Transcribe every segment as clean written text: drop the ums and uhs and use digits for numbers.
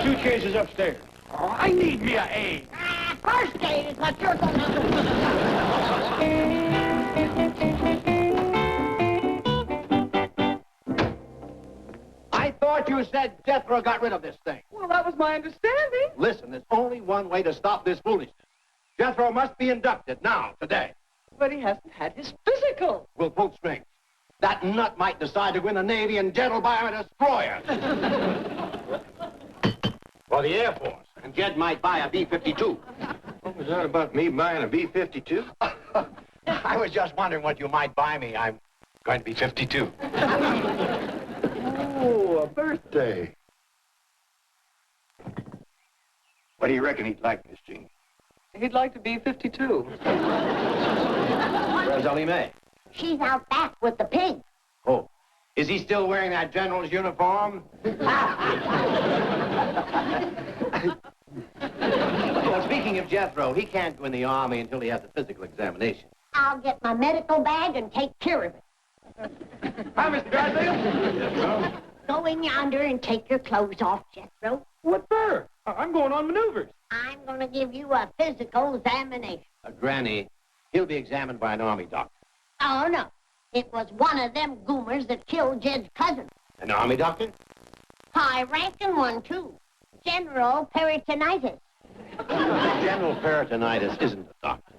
suitcases upstairs. Oh, I need me a aid. First aid is what you're going to do. I thought you said Jethro got rid of this thing. Well, that was my understanding. Listen, there's only one way to stop this foolishness. Jethro must be inducted now, today. But he hasn't had his physical. We'll pull strings. That nut might decide to win the Navy and Jed will buy him a destroyer. For the Air Force. And Jed might buy a B-52. What was that about me buying a B-52? I was just wondering what you might buy me. I'm going to be 52. Oh, a birthday. What do you reckon he'd like, Miss Jean? He'd like to be 52. Where's Ellie Mae? She's out back with the pig. Oh, is he still wearing that general's uniform? Well, speaking of Jethro, he can't go in the Army until he has a physical examination. I'll get my medical bag and take care of it. Hi, Mr. Drysdale. Go in yonder and take your clothes off, Jethro. What for? I'm going on maneuvers. I'm going to give you a physical examination. Granny, he'll be examined by an Army doctor. Oh, no. It was one of them goomers that killed Jed's cousin. An Army doctor? High-ranking one, too. General Peritonitis. General Peritonitis isn't a doctor.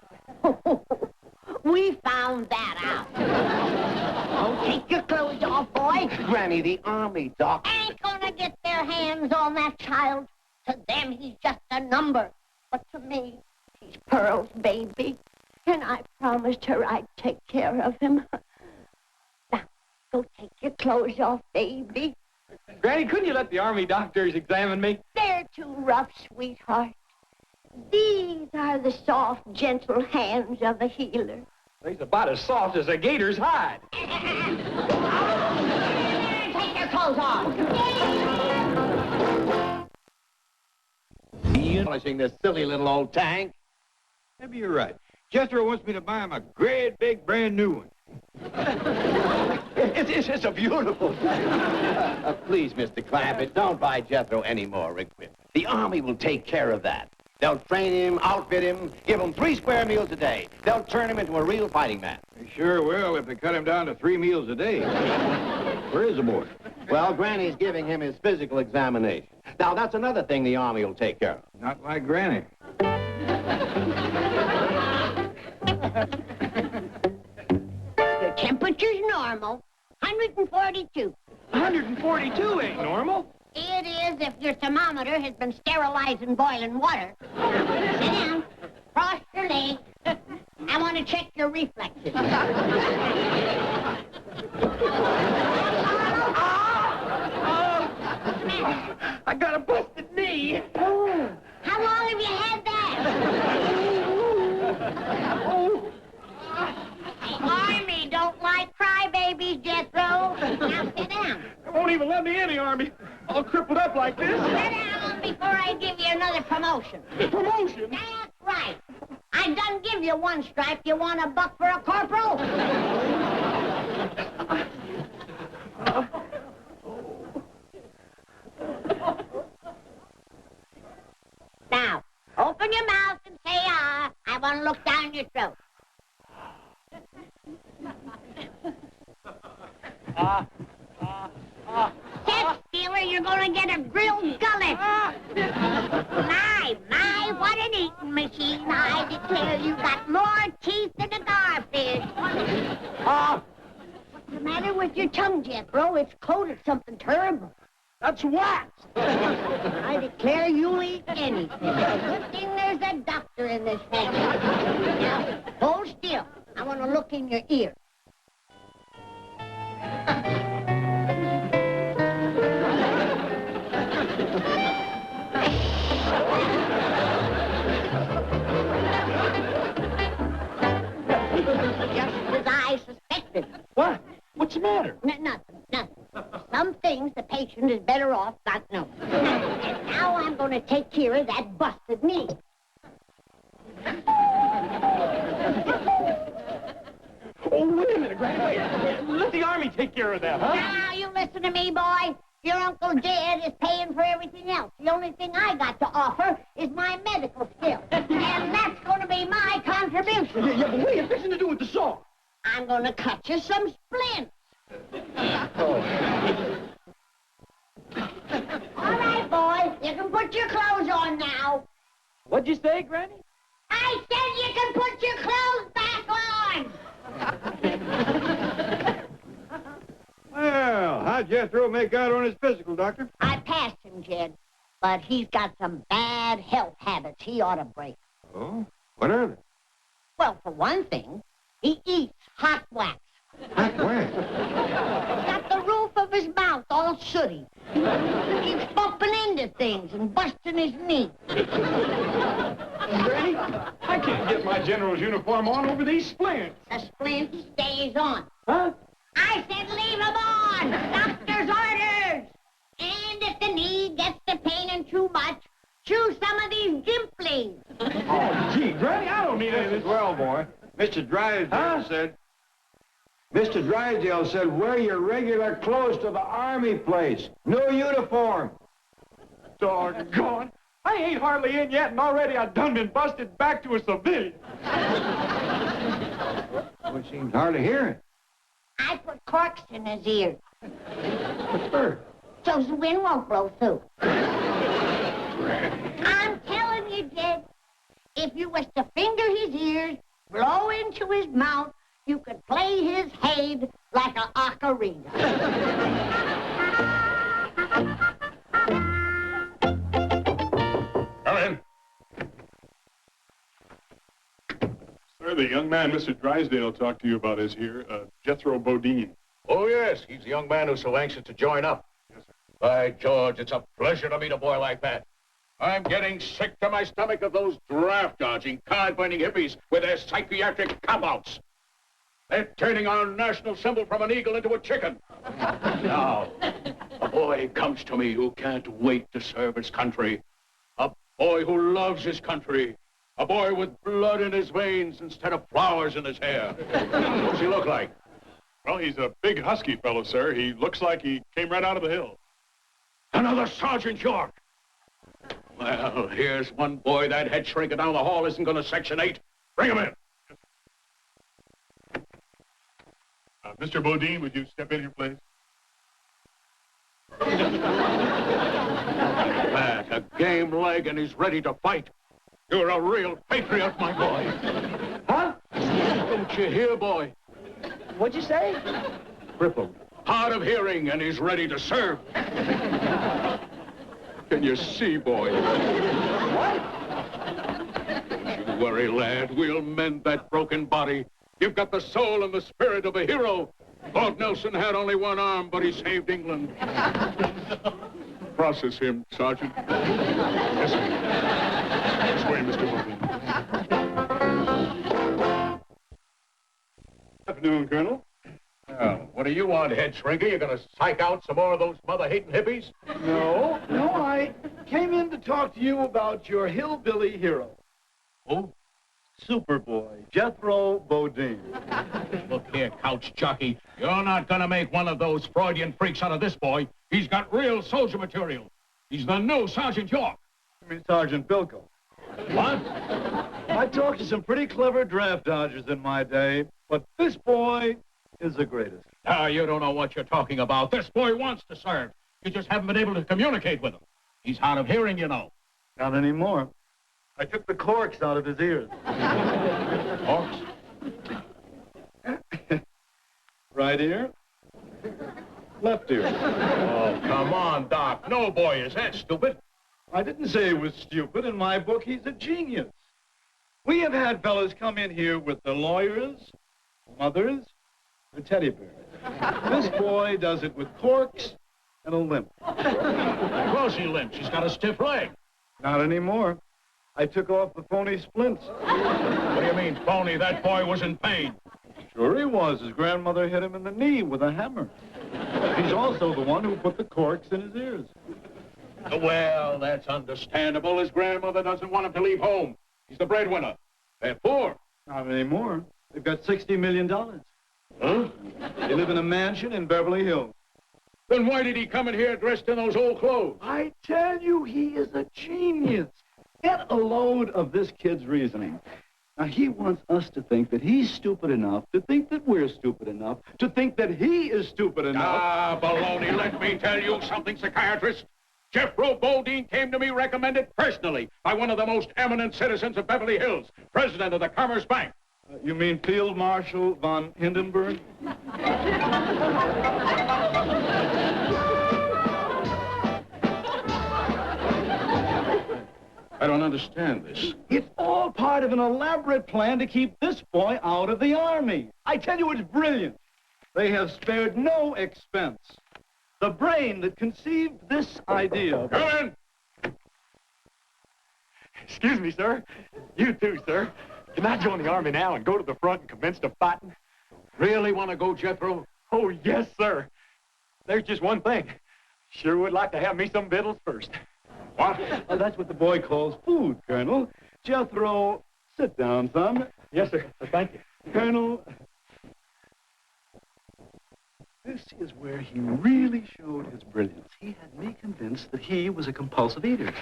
We found that out. Oh, take your clothes off, boy. Granny, the Army doctor... Ain't gonna get their hands on that child. To them, he's just a number. But to me, he's Pearl's baby. And I promised her I'd take care of him. Now, go take your clothes off, baby. Granny, couldn't you let the Army doctors examine me? They're too rough, sweetheart. These are the soft, gentle hands of a healer. They's about as soft as a gator's hide. Take your clothes off. Polishing this silly little old tank. Maybe you're right. Jethro wants me to buy him a great, big, brand new one. It's a beautiful... please, Mr. Clampett, don't buy Jethro any more equipment. The Army will take care of that. They'll train him, outfit him, give him 3 square meals a day. They'll turn him into a real fighting man. They sure will if they cut him down to 3 meals a day. Where is the boy? Well, Granny's giving him his physical examination. Now, that's another thing the Army will take care of. Not like Granny. Your temperature's normal. 142. 142 ain't normal. It is if your thermometer has been sterilized in boiling water. Sit down. Cross your legs. I want to check your reflexes. I got a busted knee. Oh, how long have you had that? The Army don't like crybabies, Jethro. Now sit down. They won't even let me in the Army. All crippled up like this. Sit down before I give you another promotion. Promotion? That's right. I done give you 1 stripe. You want a buck for a corporal? Now, open your mouth and say, ah. I want to look down your throat. Set stealer, you're going to get a grilled gullet. My, what an eating machine. I declare you got more teeth than a garfish. What's the matter with your tongue, Jethro? It's coated something terrible. That's wax. I declare you'll eat anything. Good thing there's a doctor in this family. Now, hold still. I want to look in your ear. Just as I suspected. What? What's the matter? Nothing. Some things the patient is better off not knowing. And now I'm going to take care of that busted knee. Oh, wait a minute, Granny. Wait. Let the Army take care of that, huh? Now, you listen to me, boy. Your Uncle Jed is paying for everything else. The only thing I got to offer is my medical skill. And that's going to be my contribution. Yeah, but what are you fixing to do with the saw? I'm going to cut you some splints. All right, boys. You can put your clothes on now. What'd you say, Granny? I said you can put your clothes back on. Well, how'd Jethro make out on his physical, Doctor? I passed him, Jed, but he's got some bad health habits he ought to break. Oh? What are they? Well, for one thing, he eats hot wax. Hot wax? He's got the roof of his mouth all sooty. He keeps bumping into things and busting his knee. Granny, I can't get my general's uniform on over these splints. The splint stays on. Huh? I said leave him on. Doctor's orders. And if the knee gets to paining too much, chew some of these gimp leaves. Oh, gee, Granny, I don't need any of this. Well, boy, Mr. Drysdale said... Mr. Drysdale said, wear your regular clothes to the army place. No uniform. Doggone. I ain't hardly in yet, and already I done been busted back to a civilian. Well, seems hard to hear. I put corks in his ears What's first? so the wind won't blow through. I'm telling you, Jed, if you was to finger his ears, blow into his mouth, you could play his head like an ocarina. Come in. Sir, the young man Mr. Drysdale talked to you about is here, Jethro Bodine. Oh, yes, he's the young man who's so anxious to join up. Yes, sir. By George, it's a pleasure to meet a boy like that. I'm getting sick to my stomach of those draft-dodging, card-binding hippies with their psychiatric cop-outs. They're turning our national symbol from an eagle into a chicken. Now, a boy comes to me who can't wait to serve his country. A boy who loves his country. A boy with blood in his veins instead of flowers in his hair. What's he look like? Well, he's a big, husky fellow, sir. He looks like he came right out of the hill. Another Sergeant York. Well, here's one boy that head shrinker down the hall isn't going to Section 8. Bring him in. Mr. Bodine, would you step in here, please? Back, a game leg, and he's ready to fight. You're a real patriot, my boy. Huh? Don't you hear, boy? What'd you say? Crippled, hard of hearing, and he's ready to serve. Can you see, boy? What? Don't you worry, lad. We'll mend that broken body. You've got the soul and the spirit of a hero. Lord Nelson had only one arm, but he saved England. Process him, Sergeant. Yes, sir. This way, Mr. Bodine. Afternoon, Colonel. Well, what do you want, head shrinker? You gonna psych out some more of those mother-hating hippies? No, I came in to talk to you about your hillbilly hero. Who? Superboy, Jethro Bodine. Look here, couch jockey. You're not gonna make one of those Freudian freaks out of this boy. He's got real soldier material. He's the new Sergeant York. I mean, Sergeant Bilko. What? I talked to some pretty clever draft dodgers in my day, but this boy is the greatest. Ah, you don't know what you're talking about. This boy wants to serve. You just haven't been able to communicate with him. He's hard of hearing, you know. Not anymore. I took the corks out of his ears. Corks? Right ear, left ear. Oh, come on, Doc. No boy is that stupid. I didn't say he was stupid. In my book, he's a genius. We have had fellas come in here with the lawyers, mothers, the teddy bears. This boy does it with corks and a limp. Of course he limps. He's got a stiff leg. Not anymore. I took off the phony splints. What do you mean, phony? That boy was in pain. Sure he was. His grandmother hit him in the knee with a hammer. He's also the one who put the corks in his ears. Well, that's understandable. His grandmother doesn't want him to leave home. He's the breadwinner. They're poor. Not anymore. They've got $60 million. Huh? They live in a mansion in Beverly Hills. Then why did he come in here dressed in those old clothes? I tell you, he is a genius. Get a load of this kid's reasoning. Now, he wants us to think that he's stupid enough, to think that we're stupid enough, to think that he is stupid enough. Ah, baloney, let me tell you something, psychiatrist. Jethro Bodine came to me recommended personally by one of the most eminent citizens of Beverly Hills, president of the Commerce Bank. You mean Field Marshal von Hindenburg? I don't understand this. It's all part of an elaborate plan to keep this boy out of the Army. I tell you, it's brilliant. They have spared no expense. The brain that conceived this idea... Come in! Excuse me, sir. You too, sir. Can I join the Army now and go to the front and commence the fighting? Really want to go, Jethro? Oh, yes, sir. There's just one thing. Sure would like to have me some victuals first. What? Oh, that's what the boy calls food, Colonel. Jethro, sit down, son. Yes, sir. Thank you. Colonel, this is where he really showed his brilliance. He had me convinced that he was a compulsive eater.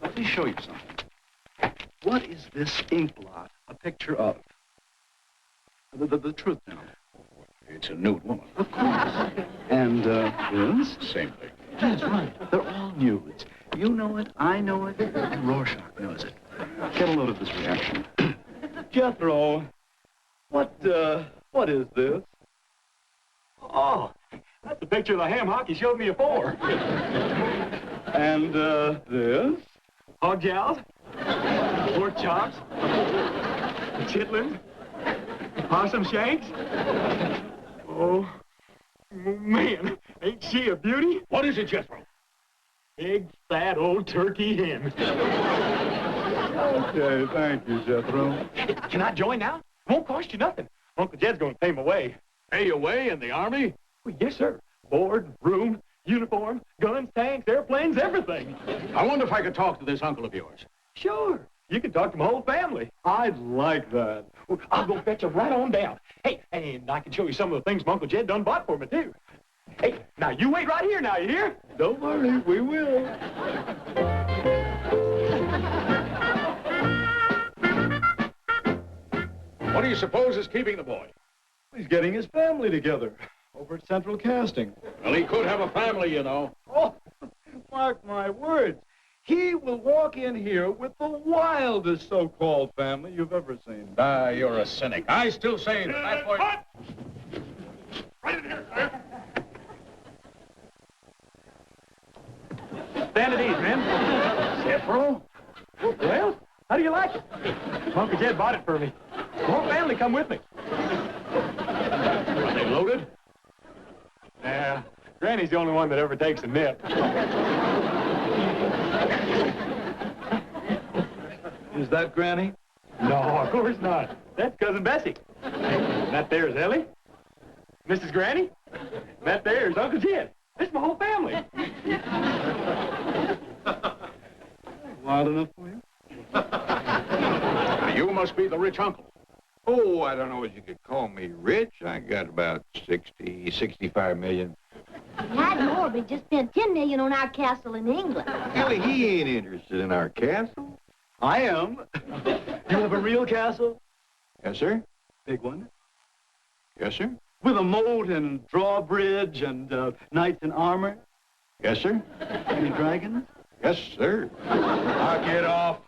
Let me show you something. What is this ink blot a picture of? The truth now. It's a nude woman. Of course. And, this? Same thing. That's right. They're all nudes. You know it, I know it, and Rorschach knows it. Get a load of this reaction. Jethro, what is this? Oh, that's the picture of the ham hock you showed me before. And, this? Hog jows, pork chops, chitlins, possum shanks. Oh, man, ain't she a beauty? What is it, Jethro? Big, fat, old turkey hen. Okay, thank you, Jethro. Can I join now? Won't cost you nothing. Uncle Jed's going to pay my way. Pay your way in the Army? Well, yes, sir. Board, room, uniform, guns, tanks, airplanes, everything. I wonder if I could talk to this uncle of yours. Sure. You can talk to my whole family. I'd like that. Well, I'll go fetch them right on down. Hey, and I can show you some of the things my Uncle Jed done bought for me, too. Hey, now you wait right here now, you hear? Don't worry, we will. What do you suppose is keeping the boy? He's getting his family together over at Central Casting. Well, he could have a family, you know. Oh, mark my words. He will walk in here with the wildest so-called family you've ever seen. Ah, you're a cynic. I still say that boy... Right in here, sir. Stand at ease, men. Jethro? Well, how do you like it? Uncle Jed bought it for me. The whole family come with me. Are they loaded? Yeah, Granny's the only one that ever takes a nip. Is that Granny? No, of course not. That's Cousin Bessie. And that there's Ellie. Mrs. Granny. And that there's Uncle Jed. This is my whole family. Wild enough for you? Now, you must be the rich uncle. Oh, I don't know if you could call me rich. I got about 60, 65 million. Had more, we just spent $10 million on our castle in England. Ellie, he ain't interested in our castle. I am. You have a real castle? Yes, sir. Big one? Yes, sir. With a moat and drawbridge and knights in armor? Yes, sir. Any dragons? Yes, sir. Knock it off.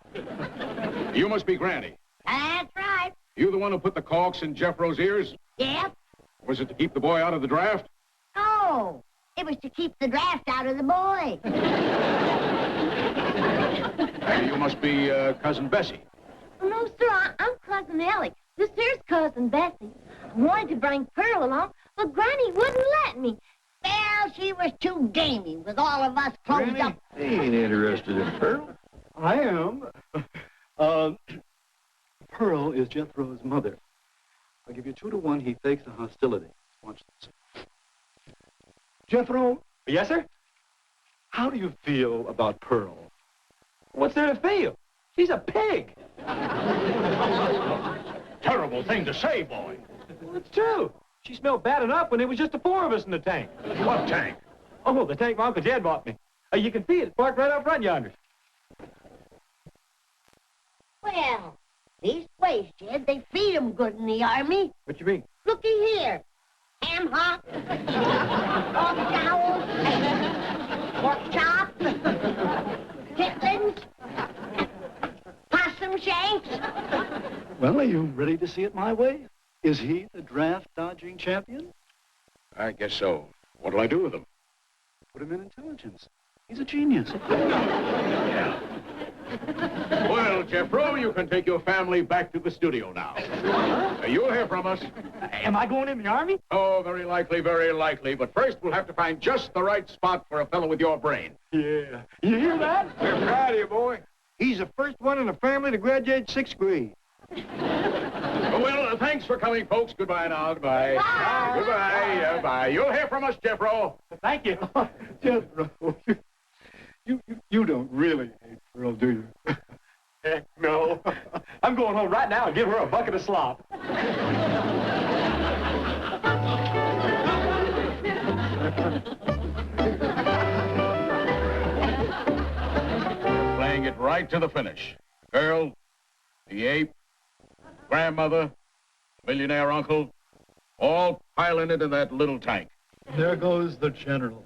You must be Granny. That's right. You the one who put the caulks in Jethro's ears? Yep. Was it to keep the boy out of the draft? Oh, it was to keep the draft out of the boy. You must be Cousin Bessie. No, sir, I'm Cousin Ellie. This here's Cousin Bessie. I wanted to bring Pearl along, but Granny wouldn't let me. Well, she was too gamey with all of us closed Granny, up. he ain't interested in Pearl. I am. Pearl is Jethro's mother. I'll give you 2 to 1. He fakes a hostility. Watch this. Jethro, Yes, sir? how do you feel about Pearl? What's there to feel? She's a pig. Terrible thing to say, boy. Well, it's true. She smelled bad enough when there was just the 4 of us in the tank. What tank? Oh, the tank my Uncle Jed bought me. You can see it. It's parked right up front yonder. Well, these ways, Jed, they feed 'em good in the Army. What you mean? Looky here. Ham hock, pork jowls, pork chop, chitlins, possum shanks. Well, are you ready to see it my way? Is he the draft-dodging champion? I guess so. What'll I do with him? Put him in intelligence. He's a genius. Yeah. Well, Jeffro, you can take your family back to the studio now. You'll hear from us. Am I going in the Army? Oh, very likely, very likely. But first, we'll have to find just the right spot for a fellow with your brain. Yeah. You hear that? We're proud of you, boy. He's the first one in the family to graduate 6th grade. Well, thanks for coming, folks. Goodbye now. Goodbye. Bye. Goodbye. Bye. You'll hear from us, Jeffro. Thank you. Jethro, you don't really hate Pearl, do you? Heck, no. I'm going home right now and give her a bucket of slop. Playing it right to the finish. Girl, the ape, grandmother, millionaire uncle, all piling into that little tank. There goes the general.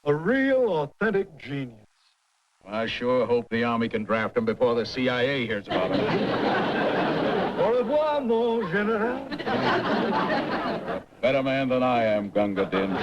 A real, authentic genius. I sure hope the Army can draft him before the CIA hears about him. Au revoir, mon general. Better man than I am, Gunga Din.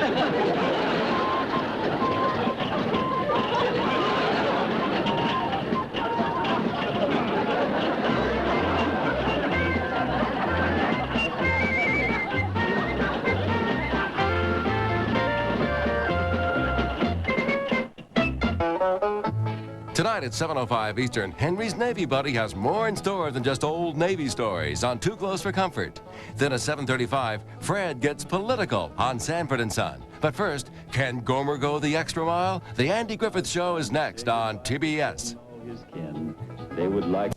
Tonight at 7:05 Eastern, Henry's Navy Buddy has more in store than just old Navy stories on Too Close for Comfort. Then at 7:35, Fred gets political on Sanford and Son. But first, can Gomer go the extra mile? The Andy Griffith Show is next on TBS. His kin, they would like...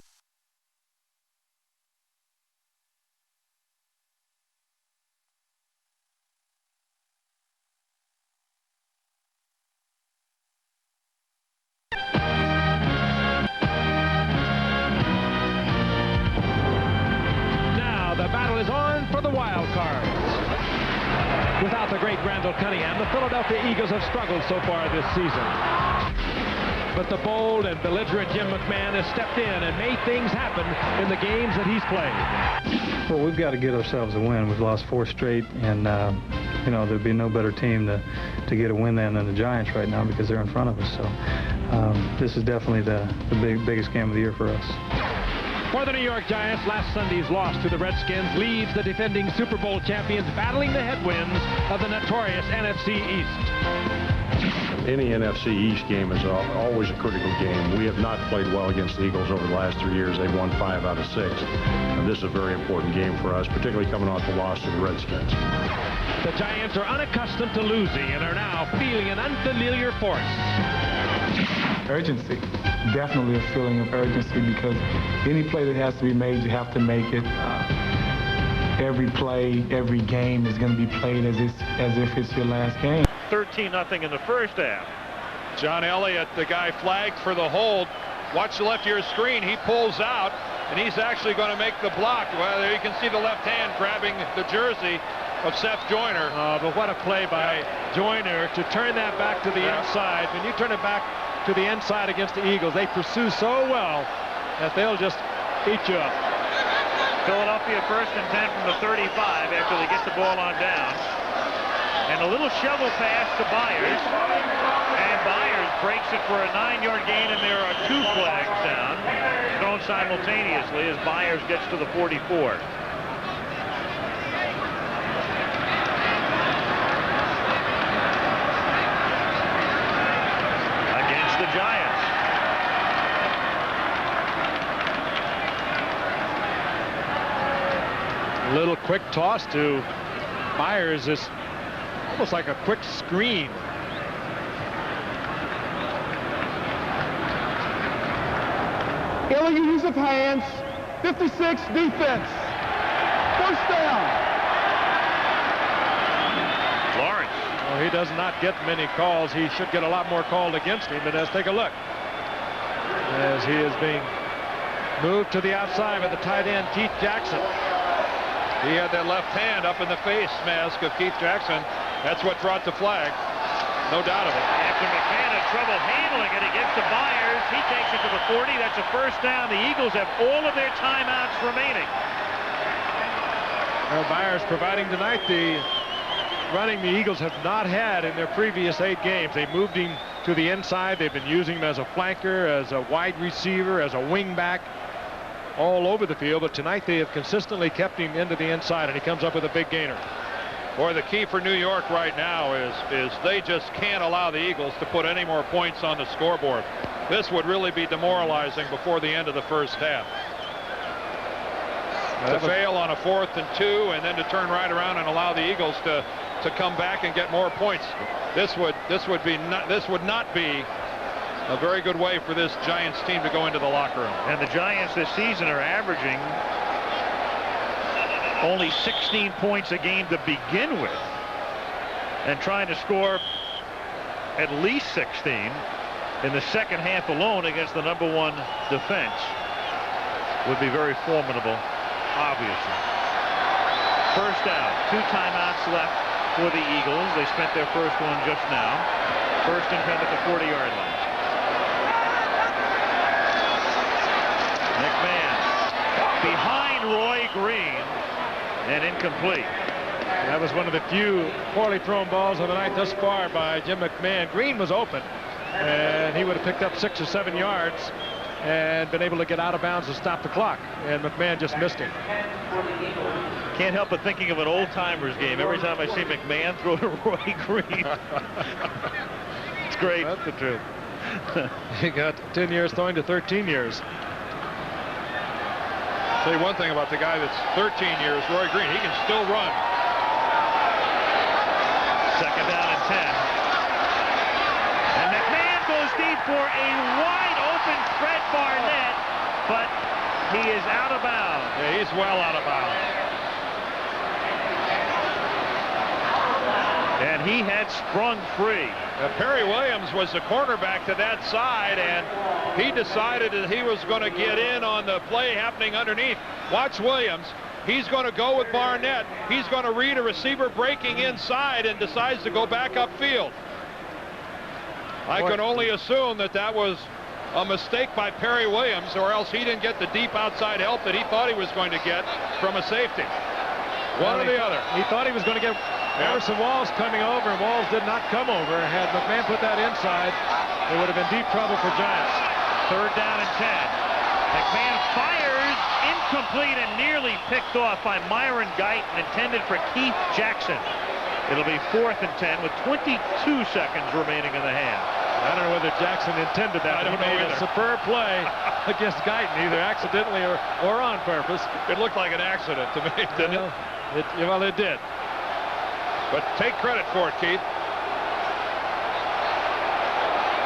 Without the great Randall Cunningham, the Philadelphia Eagles have struggled so far this season. But the bold and belligerent Jim McMahon has stepped in and made things happen in the games that he's played. Well, we've got to get ourselves a win. We've lost 4 straight, and, you know, there'd be no better team to get a win than the Giants right now because they're in front of us. So this is definitely the biggest game of the year for us. For the New York Giants, last Sunday's loss to the Redskins leaves the defending Super Bowl champions battling the headwinds of the notorious NFC East. Any NFC East game is always a critical game. We have not played well against the Eagles over the last 3 years. They've won 5 out of 6. And this is a very important game for us, particularly coming off the loss to the Redskins. The Giants are unaccustomed to losing and are now feeling an unfamiliar force. Urgency. Definitely a feeling of urgency because any play that has to be made, you have to make it. Every play, every game is going to be played as if it's your last game. 13-0 in the first half. John Elliott, the guy flagged for the hold. Watch the left ear screen. He pulls out, and he's actually going to make the block. Well, there you can see the left hand grabbing the jersey of Seth Joyner. But what a play by Joyner to turn that back to the inside. When you turn it back to the inside against the Eagles, they pursue so well that they'll just eat you up. Philadelphia 1st and 10 from the 35 after they get the ball on down. And a little shovel pass to Byers. And Byers breaks it for a 9-yard gain, and there are 2 flags down, thrown simultaneously as Byers gets to the 44. Against the Giants. A little quick toss to Byers is almost like a quick screen. Illegal use of hands. 56 defense. First down. Lawrence. Well, he does not get many calls. He should get a lot more called against him. But let's take a look as he is being moved to the outside with the tight end, Keith Jackson. He had that left hand up in the face mask of Keith Jackson. That's what brought the flag. No doubt of it. After McMahon had trouble handling it, he gets to Byers. He takes it to the 40. That's a first down. The Eagles have all of their timeouts remaining. Well, Byers providing tonight the running the Eagles have not had in their previous 8 games. They moved him to the inside. They've been using him as a flanker, as a wide receiver, as a wing back, all over the field. But tonight they have consistently kept him into the inside, and he comes up with a big gainer. Boy, the key for New York right now is they just can't allow the Eagles to put any more points on the scoreboard. This would really be demoralizing before the end of the first half. To fail on a 4th and 2 and then to turn right around and allow the Eagles to come back and get more points. This would not be a very good way for this Giants team to go into the locker room. And the Giants this season are averaging only 16 points a game to begin with, and trying to score at least 16 in the second half alone against the #1 defense would be very formidable, obviously. First down, 2 timeouts left for the Eagles. They spent their first one just now. First and 10 at the 40-yard line. McMahon behind Roy Green and incomplete. That was one of the few poorly thrown balls of the night thus far by Jim McMahon. Green was open, and he would have picked up 6 or 7 yards and been able to get out of bounds and stop the clock, and McMahon just missed him. Can't help but thinking of an old-timers game every time I see McMahon throw to Roy Green. It's great. That's the truth. He got 10 years throwing to 13 years. Tell you one thing about the guy that's 13 years, Roy Green, he can still run. Second down and 10. And McMahon goes deep for a wide-open Fred Barnett, but he is out of bounds. Yeah, he's well out of bounds. And he had sprung free. Perry Williams was the cornerback to that side, and he decided that he was going to get in on the play happening underneath. Watch Williams. He's going to go with Barnett. He's going to read a receiver breaking inside and decides to go back upfield. I can only assume that that was a mistake by Perry Williams, or else he didn't get the deep outside help that he thought he was going to get from a safety. One or the other. He thought he was going to get Emerson Walls coming over, and Walls did not come over. Had McMahon put that inside, it would have been deep trouble for Giants. Third down and 10. McMahon fires, incomplete and nearly picked off by Myron Guyton, intended for Keith Jackson. It'll be 4th and 10 with 22 seconds remaining in the half. I don't know whether Jackson intended that. He made a superb play against Guyton, either accidentally or on purpose. It looked like an accident to me, didn't it? Well, it did. But take credit for it, Keith.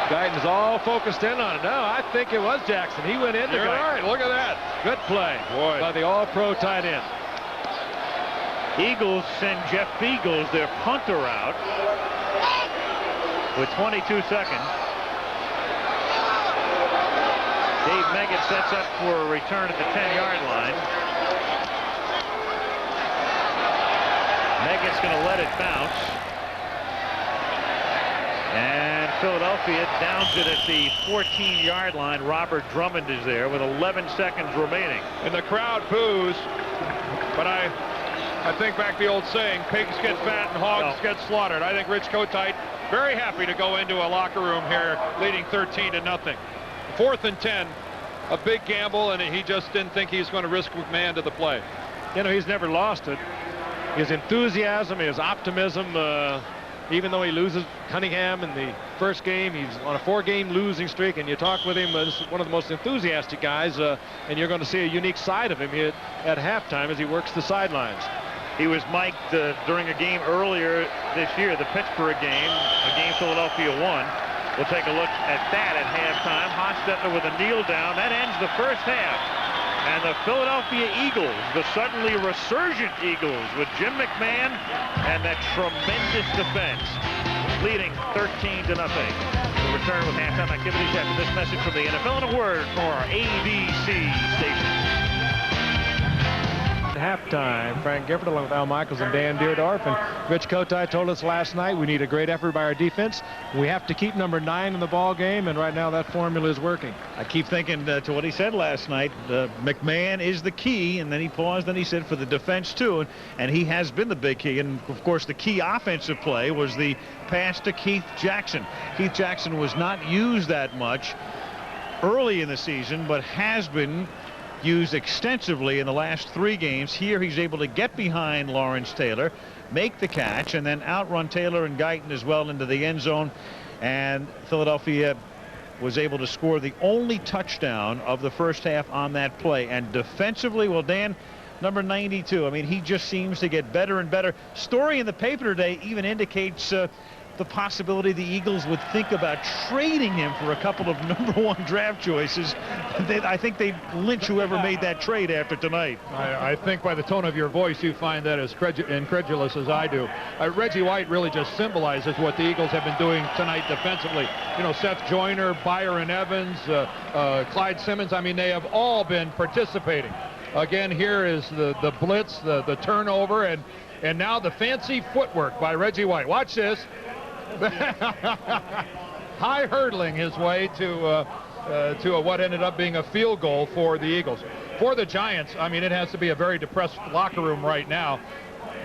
Guyton's all focused in on it. No, I think it was Jackson. He went into Guyton. You're right. Look at that. Good play by the all-pro tight end. Eagles send Jeff Beagles, their punter, out with 22 seconds. Dave Meggett sets up for a return at the 10-yard line. Meggett's going to let it bounce. And Philadelphia downs it at the 14-yard line. Robert Drummond is there with 11 seconds remaining. And the crowd boos, but I think back to the old saying, pigs get fat and hogs get slaughtered. I think Rich Kotite very happy to go into a locker room here leading 13-0. 4th and 10, a big gamble, and he just didn't think he was going to risk McMahon to the play. You know, he's never lost it. His enthusiasm, his optimism, even though he loses Cunningham in the first game, he's on a 4-game losing streak, and you talk with him, this is one of the most enthusiastic guys, and you're going to see a unique side of him here at halftime as he works the sidelines. He was mic'd during a game earlier this year, the Pittsburgh game, a game Philadelphia won. We'll take a look at that at halftime. Hostetler with a kneel down. That ends the first half. And the Philadelphia Eagles, the suddenly resurgent Eagles, with Jim McMahon and that tremendous defense, leading 13-0. We'll return with halftime activities after this message from the NFL and a word from our ABC station. Halftime, Frank Gifford along with Al Michaels and Dan Deerdorf, and Rich Kotite told us last night we need a great effort by our defense. We have to keep number 9 in the ball game, and right now that formula is working. I keep thinking to what he said last night, McMahon is the key, and then he paused and he said for the defense too, and he has been the big key. And of course the key offensive play was the pass to Keith Jackson. Keith Jackson was not used that much early in the season, but has been used extensively in the last 3 games. Here he's able to get behind Lawrence Taylor, make the catch, and then outrun Taylor and Guyton as well into the end zone. And Philadelphia was able to score the only touchdown of the first half on that play. And defensively, well, Dan, number 92, I mean, he just seems to get better and better. Story in the paper today even indicates the possibility the Eagles would think about trading him for a couple of #1 draft choices. I think they'd lynch whoever made that trade after tonight. I think by the tone of your voice, you find that as incredulous as I do. Reggie White really just symbolizes what the Eagles have been doing tonight defensively. You know, Seth Joyner, Byron Evans, Clyde Simmons, I mean, they have all been participating. Again, here is the blitz, the turnover, and now the fancy footwork by Reggie White. Watch this. High hurdling his way to what ended up being a field goal for the Eagles. For the Giants, I mean, it has to be a very depressed locker room right now.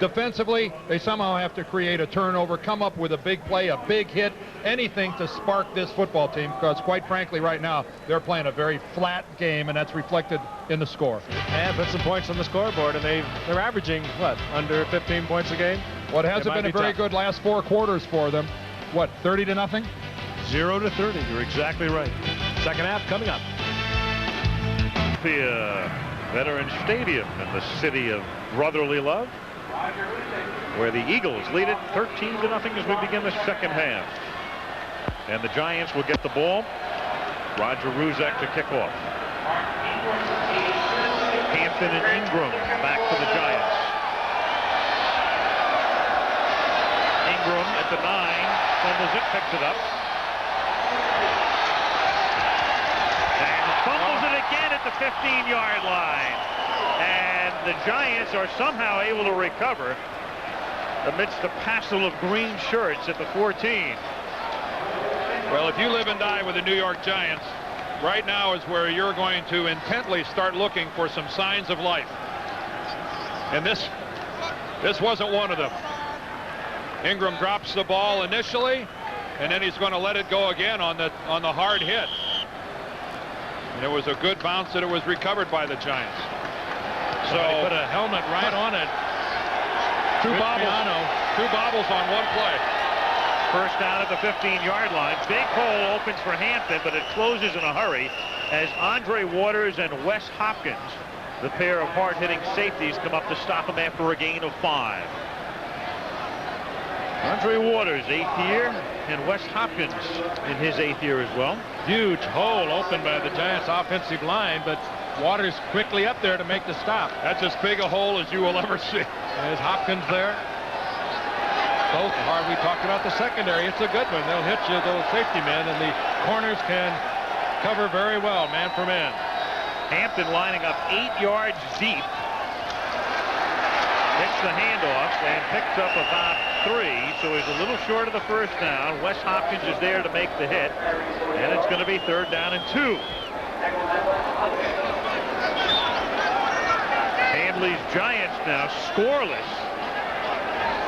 Defensively, they somehow have to create a turnover, come up with a big play, a big hit, anything to spark this football team, because quite frankly right now they're playing a very flat game, and that's reflected in the score. And put some points on the scoreboard, and they're averaging, what, under 15 points a game? What hasn't been a very good last 4 quarters for them. What, 30-0? 0-30. You're exactly right. Second half coming up. The Veterans Stadium in the city of brotherly love, where the Eagles lead it 13-0 as we begin the second half. And the Giants will get the ball. Roger Ruzek to kick off. Hampton and Ingram back to the Giants. Ingram at the 9, fumbles it, picks it up. And fumbles it again at the 15-yard line. And the Giants are somehow able to recover amidst the passel of green shirts at the 14. Well, if you live and die with the New York Giants, right now is where you're going to intently start looking for some signs of life. And this wasn't one of them. Ingram drops the ball initially, and then he's going to let it go again on the hard hit. And it was a good bounce that it was recovered by the Giants. So they put a helmet right on it. Two bobbles on one play. First down at the 15-yard line. Big hole opens for Hampton, but it closes in a hurry as Andre Waters and Wes Hopkins, the pair of hard-hitting safeties, come up to stop him after a gain of 5. Andre Waters, 8th year, and Wes Hopkins in his 8th year as well. Huge hole opened by the Giants' offensive line, but Waters quickly up there to make the stop. That's as big a hole as you will ever see. There's Hopkins there. Both hard. We talked about the secondary. It's a good one. They'll hit you, those safety men, and the corners can cover very well, man for man. Hampton lining up 8 yards deep. Hits the handoff and picks up about 3, so he's a little short of the first down. Wes Hopkins is there to make the hit, and it's going to be 3rd down and 2. Handley's Giants now scoreless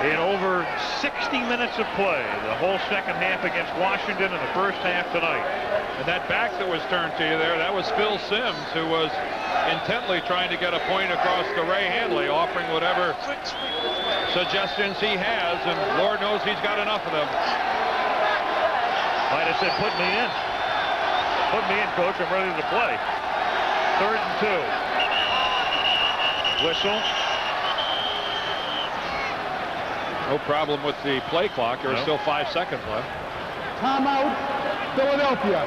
in over 60 minutes of play. The whole second half against Washington and the first half tonight. And that back that was turned to you there, that was Phil Simms, who was intently trying to get a point across to Ray Handley, offering whatever suggestions he has, and Lord knows he's got enough of them. Might have said, put me in. Put me in, coach. I'm ready to play. 3rd and 2. Whistle. No problem with the play clock. There are still 5 seconds left. Timeout, Philadelphia.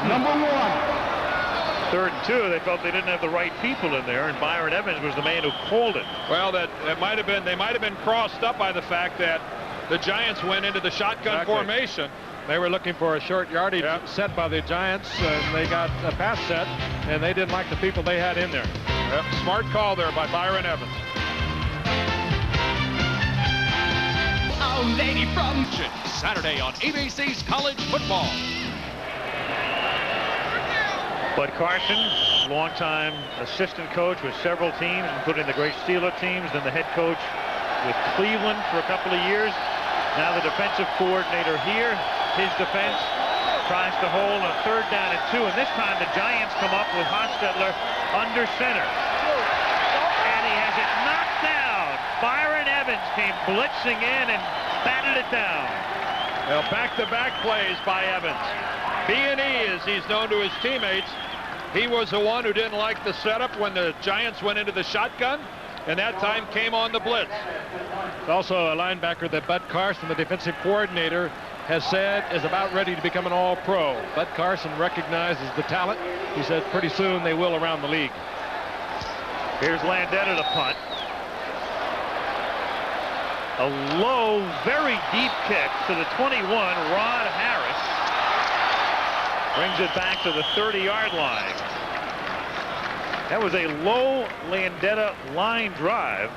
Number 1. 3rd and 2, they felt they didn't have the right people in there, and Byron Evans was the man who called it. Well, that might have been, they might have been crossed up by the fact that the Giants went into the shotgun formation. They were looking for a short yardage set by the Giants, and they got a pass set, and they didn't like the people they had in there. Yep, smart call there by Byron Evans. Our Lady from Saturday on ABC's College Football. Bud Carson, longtime assistant coach with several teams, including the great Steeler teams, then the head coach with Cleveland for a couple of years. Now the defensive coordinator here. His defense tries to hold on 3rd down and 2, and this time the Giants come up with Hostetler under center. And he has it knocked down. Byron Evans came blitzing in and batted it down. Well, back-to-back plays by Evans. B&E, as he's known to his teammates. He was the one who didn't like the setup when the Giants went into the shotgun, and that time came on the blitz. Also a linebacker that Bud Carson, the defensive coordinator, has said is about ready to become an all-pro. Bud Carson recognizes the talent. He said pretty soon they will around the league. Here's Landeta to punt. A low, very deep kick to the 21, Rod Harris. Brings it back to the 30-yard line. That was a low Landeta line drive.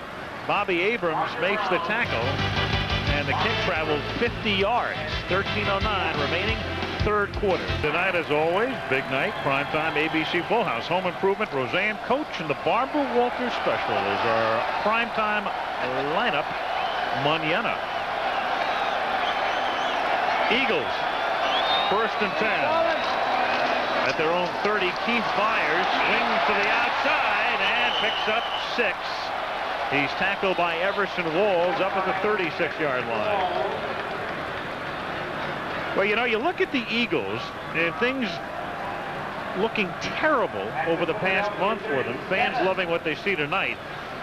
Bobby Abrams makes the tackle, and the kick travels 50 yards. 13:09 remaining, 3rd quarter. Tonight, as always, big night, primetime ABC Full House. Home Improvement, Roseanne Coach, and the Barbara Walters Special is our primetime lineup. Manana. Eagles, 1st and 10. At their own 30, Keith Byers swings to the outside and picks up 6. He's tackled by Everson Walls up at the 36-yard line. Well, you know, you look at the Eagles, and things looking terrible over the past month for them. Fans loving what they see tonight.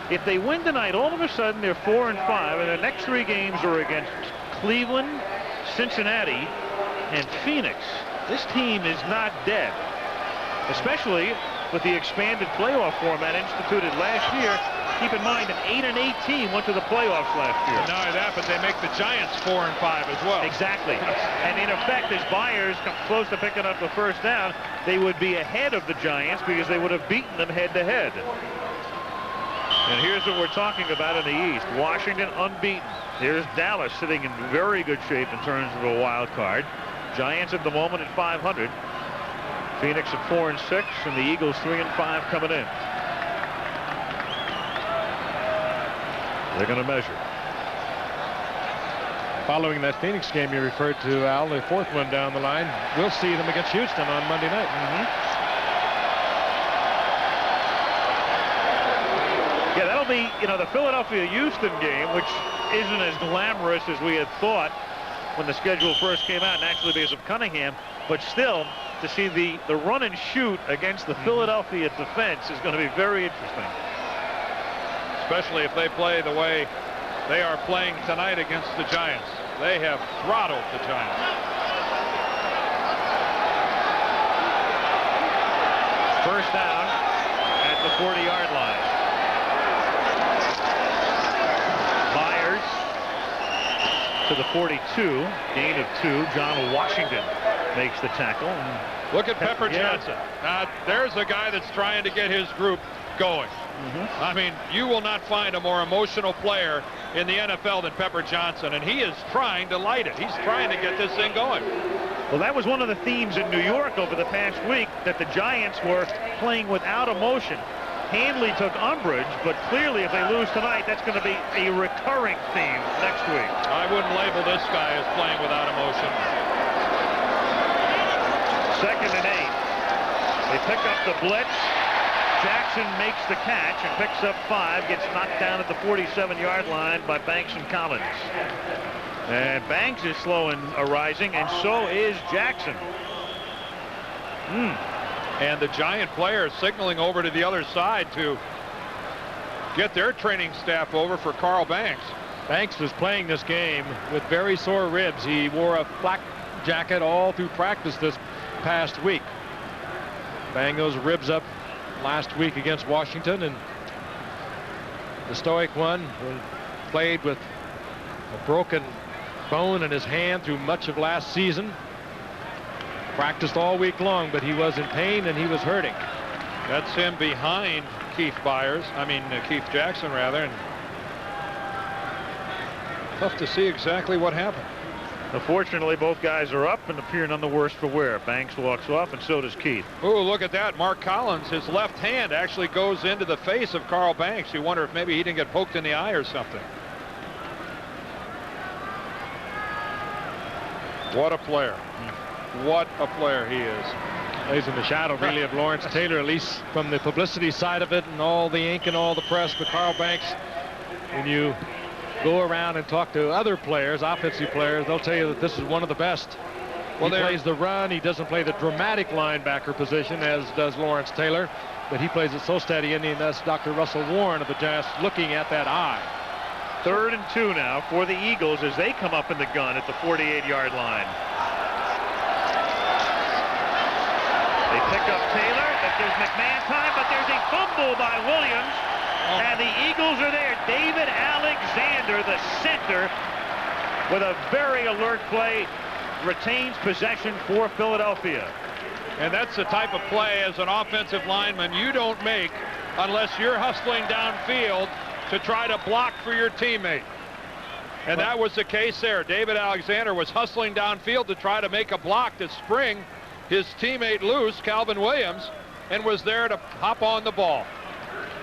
If they win tonight, all of a sudden they're 4-5, and their next 3 games are against Cleveland, Cincinnati, and Phoenix. This team is not dead, especially with the expanded playoff format instituted last year. Keep in mind, an 8-8 team went to the playoffs last year. Not only that, but they make the Giants 4-5 as well. Exactly. And in effect, as Byers come close to picking up the 1st down, they would be ahead of the Giants because they would have beaten them head-to-head. And here's what we're talking about in the East. Washington unbeaten. Here's Dallas sitting in very good shape in terms of a wild card. Giants at the moment at 500. Phoenix at 4-6, and the Eagles 3-5 coming in. They're going to measure. Following that Phoenix game you referred to, Al, the 4th one down the line, we'll see them against Houston on Monday night. Yeah, that'll be, you know, the Philadelphia-Houston game, which isn't as glamorous as we had thought when the schedule first came out, naturally because of Cunningham, but still, to see the run and shoot against the Philadelphia defense is going to be very interesting. Especially if they play the way they are playing tonight against the Giants. They have throttled the Giants. First down at the 40-yard line. Byers to the 42, gain of 2. John Washington makes the tackle. And look at Pepper Johnson. Now, there's a guy that's trying to get his group going. I mean, you will not find a more emotional player in the NFL than Pepper Johnson, and he is trying to light it. He's trying to get this thing going. Well, that was one of the themes in New York over the past week, that the Giants were playing without emotion. Handley took umbrage, but clearly if they lose tonight, that's going to be a recurring theme next week. I wouldn't label this guy as playing without emotion. 2nd and 8. They pick up the blitz. Jackson makes the catch and picks up 5, gets knocked down at the 47-yard line by Banks and Collins. And Banks is slow in arising, and so is Jackson. And the Giant players signaling over to the other side to get their training staff over for Carl Banks. Banks was playing this game with very sore ribs. He wore a flak jacket all through practice this past week. banged those ribs up last week against Washington, and the stoic one played with a broken bone in his hand through much of last season. Practiced all week long, but he was in pain and he was hurting. That's him behind Keith Jackson rather, and tough to see exactly what happened. Unfortunately, both guys are up and appear none the worse for wear. Banks walks off, and so does Keith. Oh, look at that. Mark Collins, his left hand actually goes into the face of Carl Banks. You wonder if maybe he didn't get poked in the eye or something. What a player. What a player he is. Plays in the shadow, really, of Lawrence Taylor, at least from the publicity side of it and all the ink and all the press. But Carl Banks, when you go around and talk to other players, offensive players, they'll tell you that this is one of the best. Well, he plays the run. He doesn't play the dramatic linebacker position as does Lawrence Taylor, but he plays it so steady, and that's Dr. Russell Warren of the Giants looking at that eye. 3rd and 2 now for the Eagles as they come up in the gun at the 48-yard line. They pick up Taylor. That gives McMahon time, but there's a fumble by Williams. And the Eagles are there. David Alexander, the center, with a very alert play, retains possession for Philadelphia. And that's the type of play as an offensive lineman you don't make unless you're hustling downfield to try to block for your teammate. And that was the case there. David Alexander was hustling downfield to try to make a block to spring his teammate loose, Calvin Williams, and was there to hop on the ball.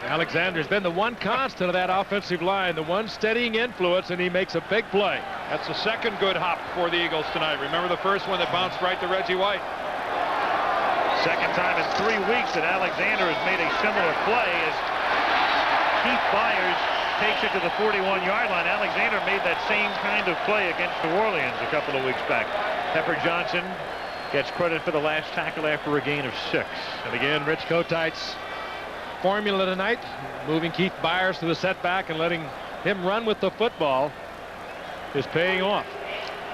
Alexander's been the one constant of that offensive line, the one steadying influence, and he makes a big play. That's the second good hop for the Eagles tonight. Remember the first one that bounced right to Reggie White? Second time in 3 weeks that Alexander has made a similar play as Keith Byers takes it to the 41-yard line. Alexander made that same kind of play against New Orleans a couple of weeks back. Pepper Johnson gets credit for the last tackle after a gain of 6. And again, Rich Kotite's formula tonight, moving Keith Byers to the setback and letting him run with the football, is paying off.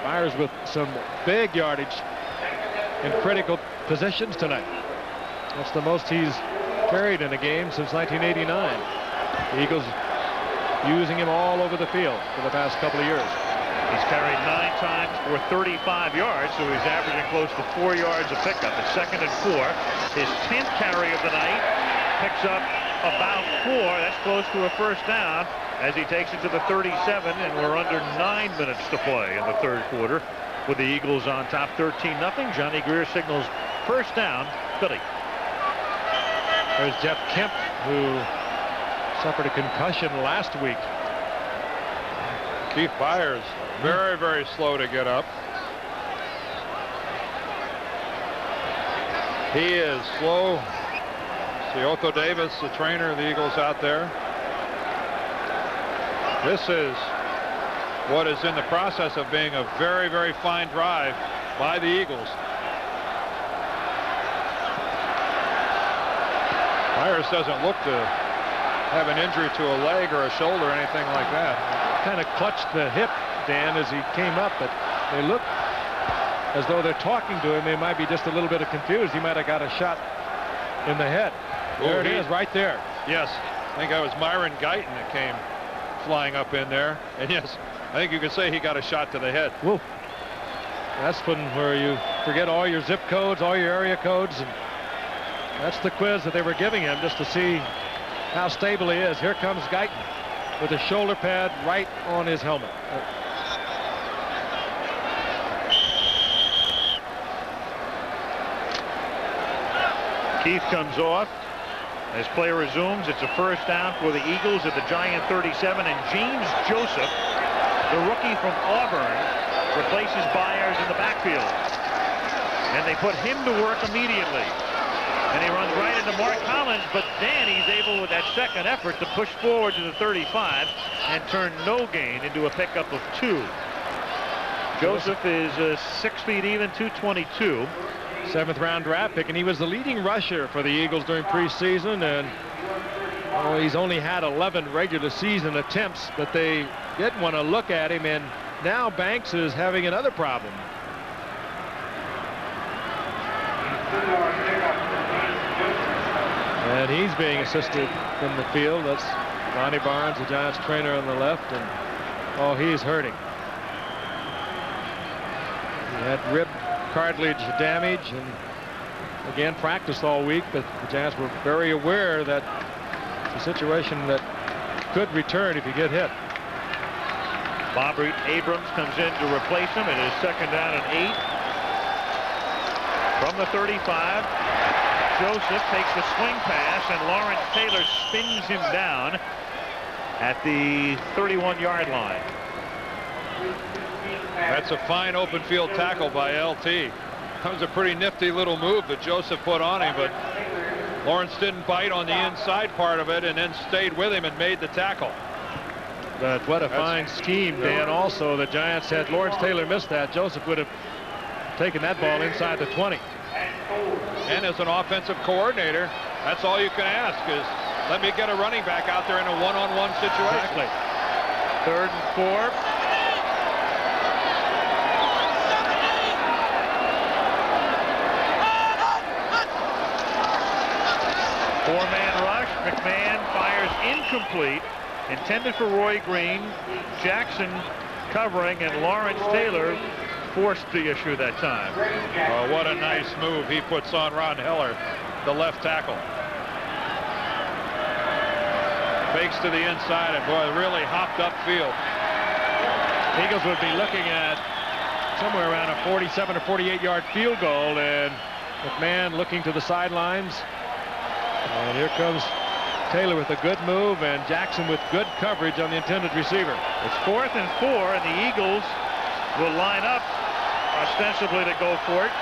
Byers with some big yardage in critical positions tonight. That's the most he's carried in a game since 1989. The Eagles using him all over the field for the past couple of years. He's carried 9 times for 35 yards, so he's averaging close to 4 yards a pickup. It's 2nd and 4. His 10th carry of the night, picks up about 4. That's close to a first down as he takes it to the 37, and we're under 9 minutes to play in the 3rd quarter with the Eagles on top 13-0. Johnny Greer signals first down, Philly. There's Jeff Kemp, who suffered a concussion last week. Keith Byers, very, very slow to get up. He is slow. See Otho Davis, the trainer of the Eagles, out there. This is what is in the process of being a very, very fine drive by the Eagles. Byers doesn't look to have an injury to a leg or a shoulder or anything like that. Kind of clutched the hip, Dan, as he came up, but they look as though they're talking to him. They might be just a little bit confused. He might have got a shot in the head. There it is, right there. Yes, I think that was Myron Guyton that came flying up in there. And yes, I think you could say he got a shot to the head. Whoa. That's where you forget all your zip codes, all your area codes, and that's the quiz that they were giving him just to see how stable he is. Here comes Guyton with a shoulder pad right on his helmet. Keith comes off. As play resumes, it's a first down for the Eagles at the Giant 37, and James Joseph, the rookie from Auburn, replaces Byers in the backfield. And they put him to work immediately. And he runs right into Mark Collins, but then he's able, with that second effort, to push forward to the 35 and turn no gain into a pickup of 2. Joseph is 6 feet even, 222. 7th round draft pick, and he was the leading rusher for the Eagles during preseason, and he's only had 11 regular season attempts, but they didn't want to look at him, and now Banks is having another problem. And he's being assisted from the field. That's Ronnie Barnes, the Giants trainer, on the left. And, oh, he's hurting. He had rib cartilage damage and, again, practiced all week. But the Giants were very aware that it's a situation that could return if you get hit. Bobby Abrams comes in to replace him. It is 2nd down and 8. From the 35, Joseph takes the swing pass, and Lawrence Taylor spins him down at the 31-yard line. That's a fine open field tackle by LT. That was a pretty nifty little move that Joseph put on him, but Lawrence didn't bite on the inside part of it and then stayed with him and made the tackle. But what a fine scheme, Dan. Also, the Giants had Lawrence Taylor missed that. Joseph would have taken that ball inside the 20. And as an offensive coordinator, that's all you can ask is let me get a running back out there in a one-on-one situation. Exactly. 3rd and 4. Four-man rush. McMahon fires incomplete. Intended for Roy Green. Jackson covering, and Lawrence Taylor forced the issue that time. Oh, what a nice move he puts on Ron Heller, the left tackle. Fakes to the inside, and boy, really hopped upfield. Eagles would be looking at somewhere around a 47 or 48-yard field goal, and McMahon looking to the sidelines. And here comes Taylor with a good move, and Jackson with good coverage on the intended receiver. It's 4th and 4, and the Eagles will line up ostensibly to go for it.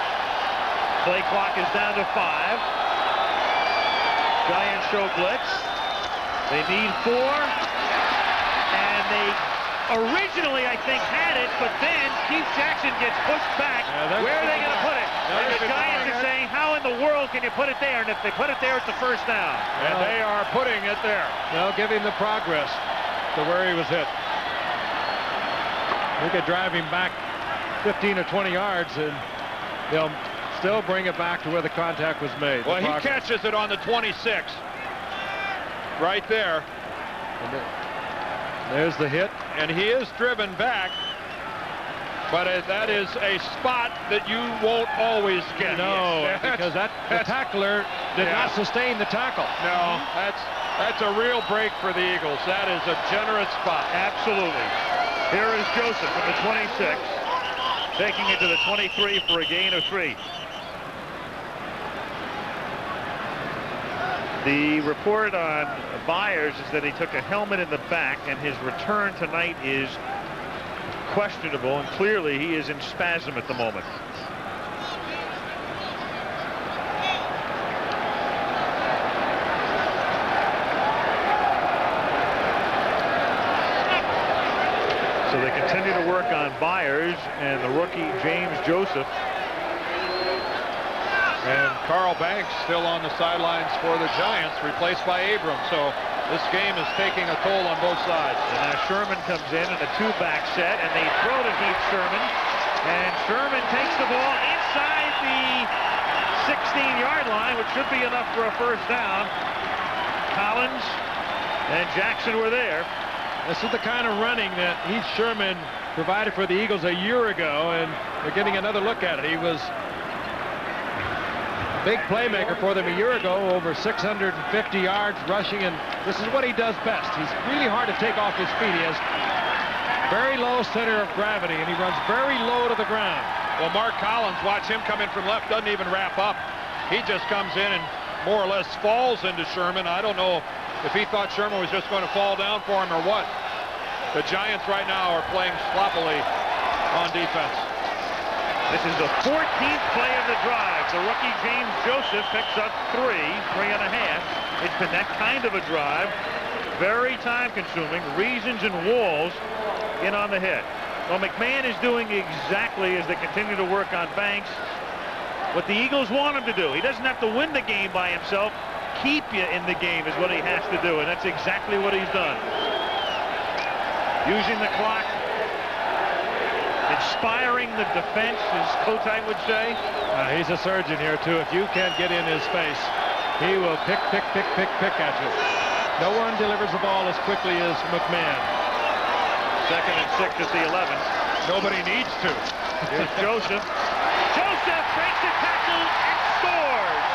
Play clock is down to 5. Giants show blitz. They need 4, and they originally, I think, had it, but then Keith Jackson gets pushed back. Where are they going to put it? And the Giants are saying, how in the world can you put it there? And if they put it there, it's a first down. And they are putting it there. They'll give him the progress to where he was hit. They could drive him back 15 or 20 yards, and they'll still bring it back to where the contact was made. Well, he catches it on the 26. Right there. And there's the hit. And he is driven back, but that is a spot that you won't always get. No, because the tackler did not sustain the tackle. No, that's a real break for the Eagles. That is a generous spot. Absolutely. Here is Joseph from the 26, taking it to the 23 for a gain of 3. The report on Byers is that he took a helmet in the back, and his return tonight is questionable, and clearly he is in spasm at the moment. So they continue to work on Byers and the rookie James Joseph. And Carl Banks still on the sidelines for the Giants, replaced by Abrams. So this game is taking a toll on both sides. And now Sherman comes in a 2-back set, and they throw to Heath Sherman. And Sherman takes the ball inside the 16-yard line, which should be enough for a first down. Collins and Jackson were there. This is the kind of running that Heath Sherman provided for the Eagles a year ago, and they're getting another look at it. He was big playmaker for them a year ago, over 650 yards rushing, and this is what he does best. He's really hard to take off his feet. He has very low center of gravity, and he runs very low to the ground. Well, Mark Collins, watch him come in from left, doesn't even wrap up. He just comes in and more or less falls into Sherman. I don't know if he thought Sherman was just going to fall down for him or what. The Giants right now are playing sloppily on defense. This is the 14th play of the drive. The rookie James Joseph picks up 3.5. It's been that kind of a drive. Very time-consuming. Reasons and Walls in on the hit. Well, McMahon is doing exactly as they continue to work on Banks what the Eagles want him to do. He doesn't have to win the game by himself. Keep you in the game is what he has to do, and that's exactly what he's done. Using the clock. Inspiring the defense, as Kotite would say. He's a surgeon here, too. If you can't get in his face, He will pick at you. No one delivers the ball as quickly as McMahon. 2nd and 6 at the 11. Nobody needs to. Here's Joseph. Joseph breaks the tackle and scores.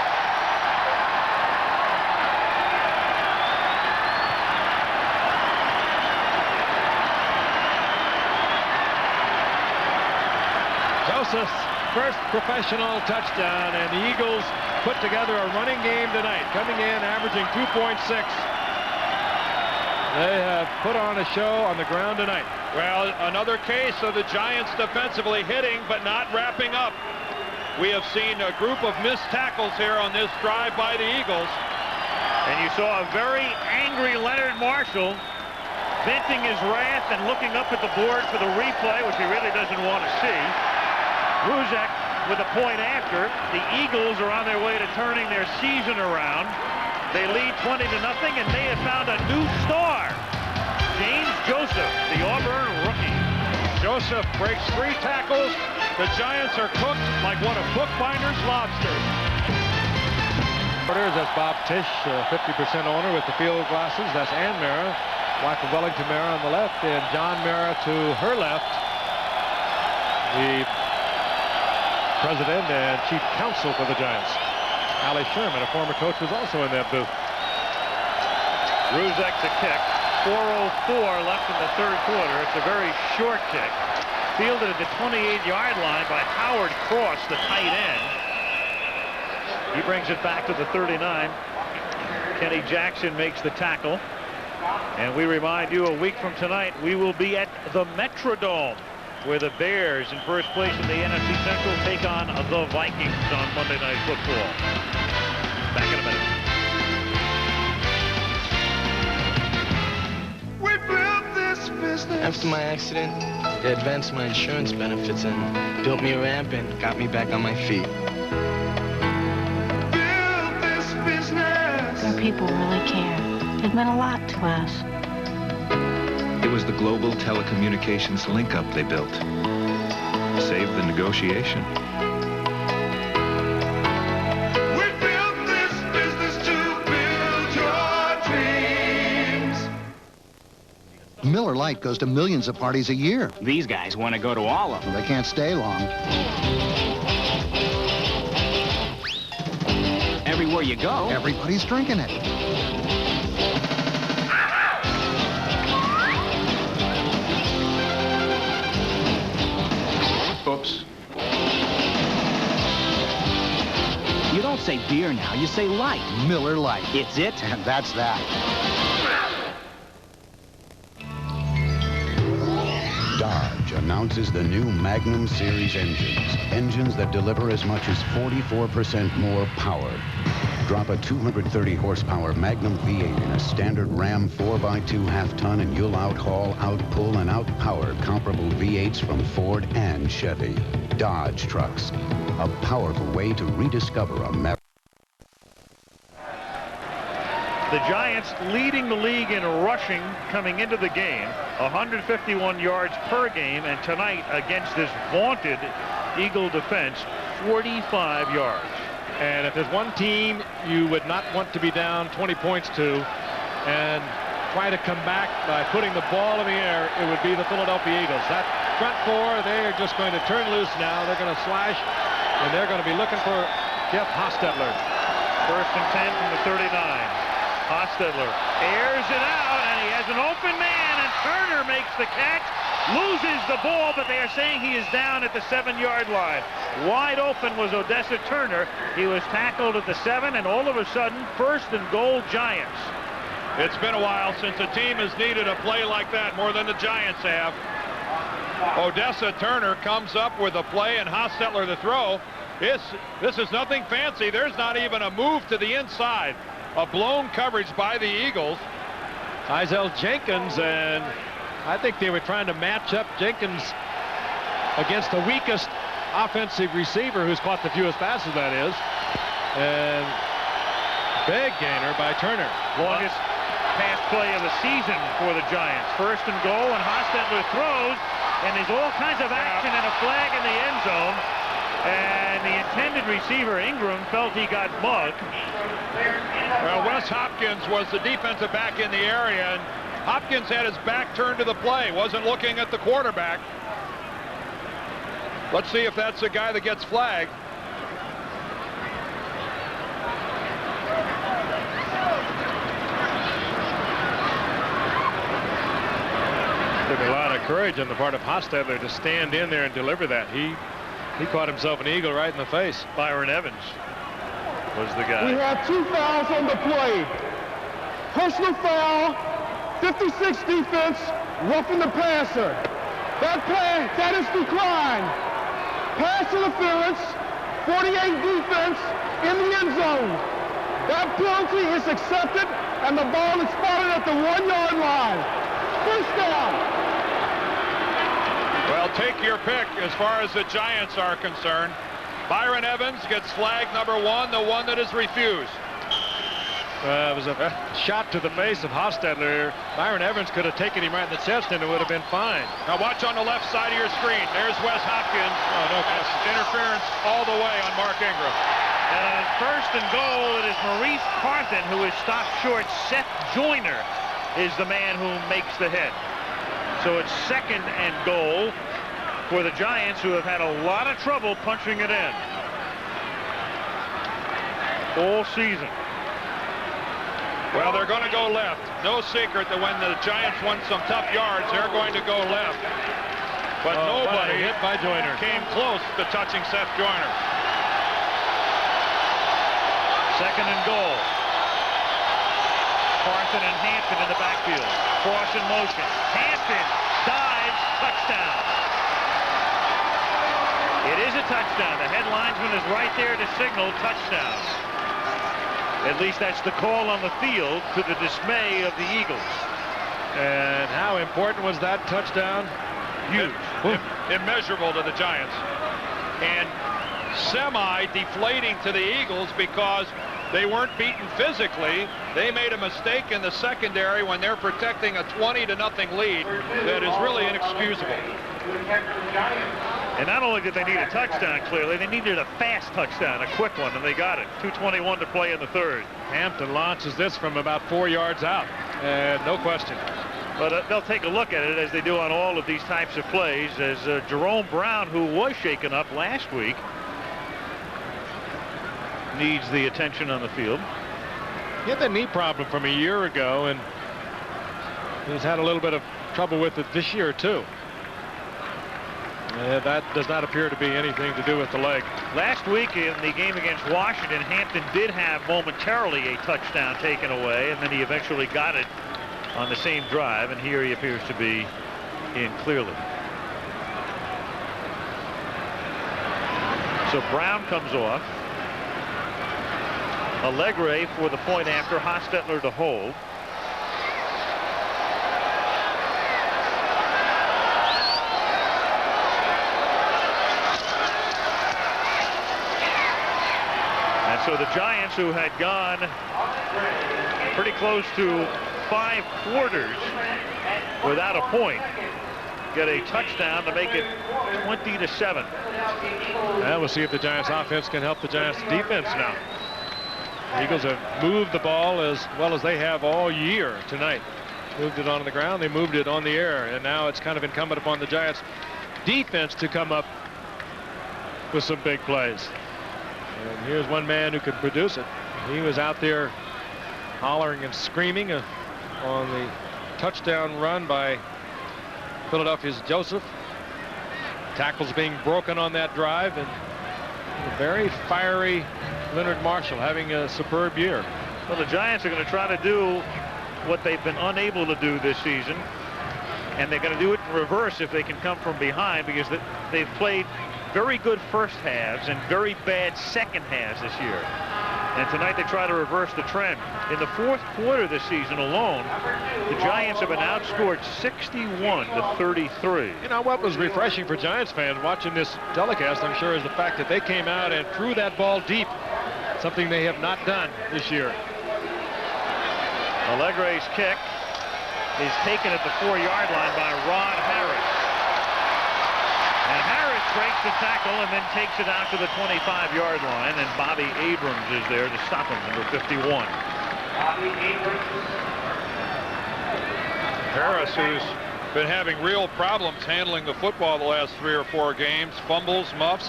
Joseph's first professional touchdown, and the Eagles put together a running game tonight, coming in averaging 2.6. They have put on a show on the ground tonight. Well, another case of the Giants defensively hitting but not wrapping up. We have seen a group of missed tackles here on this drive by the Eagles. And you saw a very angry Leonard Marshall venting his wrath and looking up at the board for the replay, which he really doesn't want to see. Ruzek with a point after. The Eagles are on their way to turning their season around. They lead 20-0 and may have found a new star. James Joseph, the Auburn rookie. Joseph breaks 3 tackles. The Giants are cooked like one of Bookbinder's lobsters. That's Bob Tisch, 50% owner with the field glasses. That's Ann Mara, wife of Wellington Mara on the left, and John Mara to her left, the president and chief counsel for the Giants. Allie Sherman, a former coach, was also in that booth. Ruzek to kick. 4:04 left in the 3rd quarter. It's a very short kick. Fielded at the 28-yard line by Howard Cross, the tight end. He brings it back to the 39. Kenny Jackson makes the tackle. And we remind you, a week from tonight, we will be at the Metrodome, where the Bears, in first place in the NFC Central, take on the Vikings on Monday Night Football. Back in a minute. After my accident, they advanced my insurance benefits and built me a ramp and got me back on my feet. Your people really care. It meant a lot to us. It was the global telecommunications link-up they built. Saved the negotiation. We built this business to build your dreams. Miller Lite goes to millions of parties a year. These guys want to go to all of them. Well, they can't stay long. Everywhere you go, everybody's drinking it. Oops. You don't say beer now, you say light. Miller Lite. It's it? And that's that. Dodge announces the new Magnum Series engines. Engines that deliver as much as 44% more power. Drop a 230 horsepower Magnum V8 in a standard Ram 4x2 half-ton and you'll outhaul, outpull, and outpower comparable V8s from Ford and Chevy. Dodge trucks. A powerful way to rediscover America. The Giants leading the league in rushing coming into the game, 151 yards per game, and tonight against this vaunted Eagle defense, 45 yards. And if there's one team you would not want to be down 20 points to and try to come back by putting the ball in the air, it would be the Philadelphia Eagles. That front four, they're just going to turn loose now. They're going to slash, and they're going to be looking for Jeff Hostetler. 1st and 10 from the 39. Hostetler airs it out, and he has an open man, and Turner makes the catch, loses the ball, but they are saying he is down at the 7-yard line. Wide open was Odessa Turner. He was tackled at the 7, and all of a sudden, 1st and goal Giants. It's been a while since a team has needed a play like that more than the Giants have. Odessa Turner comes up with a play and Hostetler the throw. This is nothing fancy. There's not even a move to the inside. A blown coverage by the Eagles. Isaiah Jenkins, and I think they were trying to match up Jenkins against the weakest offensive receiver who's caught the fewest passes, that is. And big gainer by Turner. Longest pass play of the season for the Giants. 1st and goal, and Hostetler throws, and there's all kinds of action and a flag in the end zone. And the intended receiver, Ingram, felt he got mugged. Well, Wes Hopkins was the defensive back in the area, and Hopkins had his back turned to the play, wasn't looking at the quarterback. Let's see if that's the guy that gets flagged. Took a lot of courage on the part of Hostetler to stand in there and deliver that. He caught himself an eagle right in the face. Byron Evans was the guy. We have 2 fouls on the play. Personal foul, 56 defense, roughing the passer. That is declined. Pass interference, 48 defense in the end zone. That penalty is accepted, and the ball is spotted at the 1-yard line. First down. Well, take your pick as far as the Giants are concerned. Byron Evans gets flag number 1, the one that is refused. It was a shot to the face of Hostetler. Byron Evans could have taken him right in the chest, and it would have been fine. Now watch on the left side of your screen. There's Wes Hopkins. Oh, no That's interference all the way on Mark Ingram. And on first and goal, it is Maurice Carthen who is stopped short. Seth Joyner is the man who makes the hit. So it's second and goal for the Giants, who have had a lot of trouble punching it in all season. Well, they're going to go left. No secret that when the Giants won some tough yards, they're going to go left. But nobody hit by Joyner came close to touching Seth Joyner. Second and goal. Carthen and Hampton in the backfield. Cross in motion. Hampton dives. Touchdown. It is a touchdown. The head linesman is right there to signal touchdown. At least that's the call on the field, to the dismay of the Eagles. And how important was that touchdown? Huge. Immeasurable to the Giants. And semi-deflating to the Eagles because they weren't beaten physically. They made a mistake in the secondary when they're protecting a 20-0 lead that is really inexcusable. And not only did they need a touchdown, clearly, they needed a fast touchdown, a quick one, and they got it. 2:21 to play in the third. Hampton launches this from about 4 yards out, and no question. But they'll take a look at it, as they do on all of these types of plays, as Jerome Brown, who was shaken up last week, needs the attention on the field. He had that knee problem from a year ago, and he's had a little bit of trouble with it this year, too. That does not appear to be anything to do with the leg. Last week in the game against Washington, Hampton did have momentarily a touchdown taken away, and then he eventually got it on the same drive, and here he appears to be in clearly. So Brown comes off. Allegre for the point after, Hostetler to hold. So the Giants, who had gone pretty close to 5 quarters without a point, get a touchdown to make it 20-7. Well, we'll see if the Giants offense can help the Giants defense now. The Eagles have moved the ball as well as they have all year tonight. Moved it on the ground, they moved it on the air, and now it's kind of incumbent upon the Giants defense to come up with some big plays. And here's one man who could produce it. He was out there hollering and screaming on the touchdown run by Philadelphia's Joseph. Tackles being broken on that drive, and a very fiery Leonard Marshall having a superb year. Well, the Giants are going to try to do what they've been unable to do this season, and they're going to do it in reverse if they can come from behind, because they've played very good first halves and very bad second halves this year. And tonight they try to reverse the trend. In the fourth quarter this season alone, the Giants have been outscored 61-33. You know what was refreshing for Giants fans watching this telecast, I'm sure, is the fact that they came out and threw that ball deep, something they have not done this year. Allegre's kick is taken at the 4-yard line by Rod Harris. And Harris breaks the tackle and then takes it out to the 25-yard line, and Bobby Abrams is there to stop him, number 51. Harris, who's been having real problems handling the football the last 3 or 4 games, fumbles, muffs,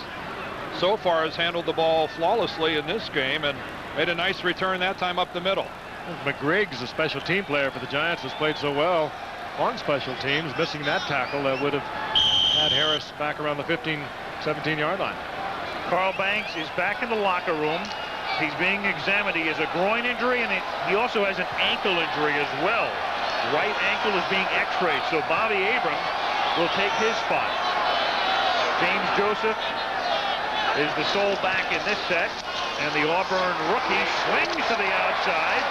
so far has handled the ball flawlessly in this game and made a nice return that time up the middle. McGriggs, a special team player for the Giants, has played so well on special teams, missing that tackle that would have had Harris back around the 15, 17-yard line. Carl Banks is back in the locker room. He's being examined. He has a groin injury, and he also has an ankle injury as well. Right ankle is being x-rayed, so Bobby Abrams will take his spot. James Joseph is the sole back in this set, and the Auburn rookie swings to the outside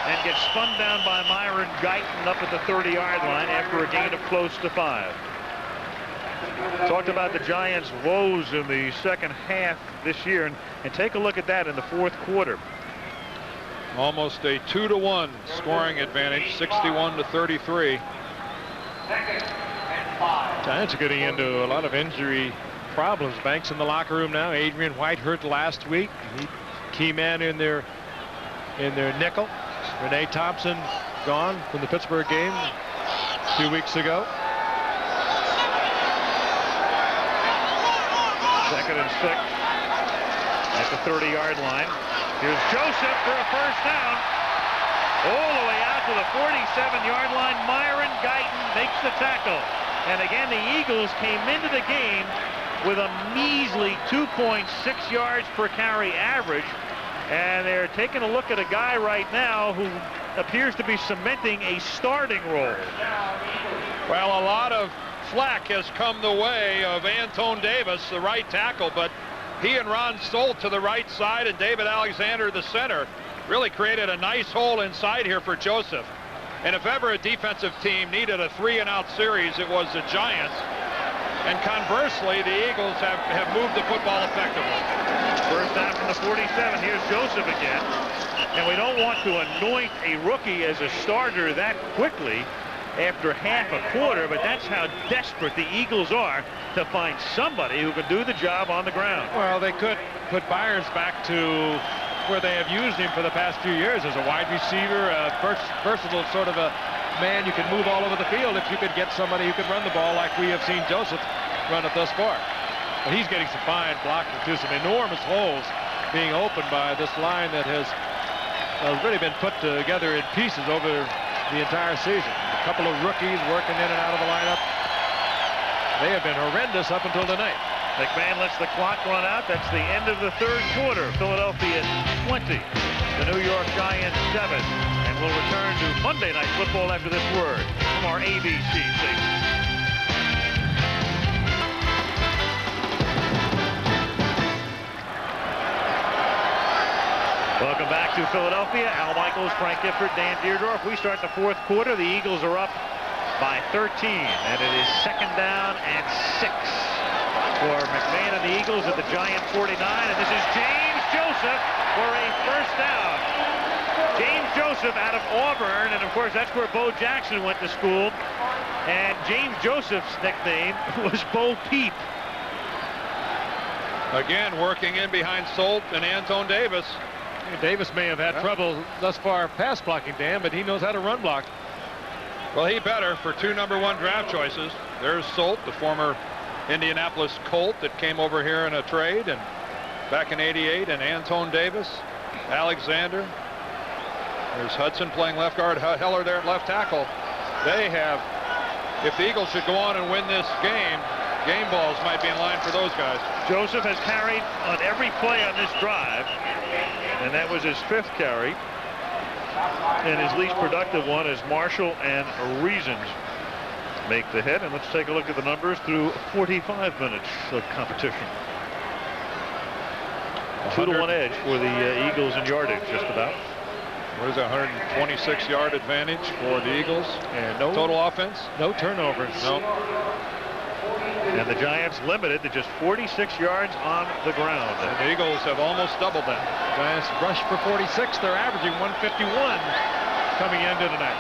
and gets spun down by Myron Guyton up at the 30-yard line after a gain of close to 5. Talked about the Giants' woes in the second half this year, and take a look at that in the fourth quarter. Almost a 2-to-1 scoring advantage, 61-33. Giants are getting into a lot of injury problems. Banks in the locker room now. Adrian White hurt last week. He key man in their nickel. Renee Thompson gone from the Pittsburgh game 2 weeks ago. 2nd and 6 at the 30-yard line. Here's Joseph for a first down. All the way out to the 47-yard line. Myron Guyton makes the tackle. And again, the Eagles came into the game with a measly 2.6 yards per carry average. And they're taking a look at a guy right now who appears to be cementing a starting role. Well, a lot of flack has come the way of Antone Davis, the right tackle, but he and Ron Stolt to the right side and David Alexander, the center, really created a nice hole inside here for Joseph. And if ever a defensive team needed a 3-and-out series, it was the Giants. And conversely, the Eagles have moved the football effectively. First down from the 47. Here's Joseph again. And we don't want to anoint a rookie as a starter that quickly after half a quarter, but that's how desperate the Eagles are to find somebody who can do the job on the ground. Well, they could put Byers back to where they have used him for the past few years as a wide receiver, a versatile sort of a man you can move all over the field if you could get somebody who could run the ball like we have seen Joseph run it thus far. But he's getting some fine blocking too, some enormous holes being opened by this line that has really been put together in pieces over the entire season. A couple of rookies working in and out of the lineup. They have been horrendous up until tonight. McMahon lets the clock run out. That's the end of the third quarter. Philadelphia 20, the New York Giants 7. And we'll return to Monday Night Football after this word from our ABC station. Welcome back to Philadelphia. Al Michaels, Frank Gifford, Dan Deerdorf. We start the fourth quarter. The Eagles are up by 13, and it is 2nd down and 6 for McMahon and the Eagles at the Giant 49. And this is James Joseph for a first down. James Joseph out of Auburn, and of course that's where Bo Jackson went to school. And James Joseph's nickname was Bo Peep. Again, working in behind Stolt and Antone Davis. Davis may have had trouble thus far pass blocking, Dan, but he knows how to run block. Well, he better for 2 #1 draft choices. There's Stolt, the former Indianapolis Colt that came over here in a trade and back in '88, and Antone Davis, Alexander. There's Hudson playing left guard, Heller there at left tackle. They have, if the Eagles should go on and win this game, game balls might be in line for those guys. Joseph has carried on every play on this drive, and that was his 5th carry. And his least productive one is Marshall and Reasons make the hit. And let's take a look at the numbers through 45 minutes of competition. 2-to-1 edge for the Eagles in yardage, just about. What is a 126-yard advantage for the Eagles? And no total offense? No turnovers. No. And the Giants limited to just 46 yards on the ground. And the Eagles have almost doubled that. Giants rushed for 46. They're averaging 151 coming into tonight.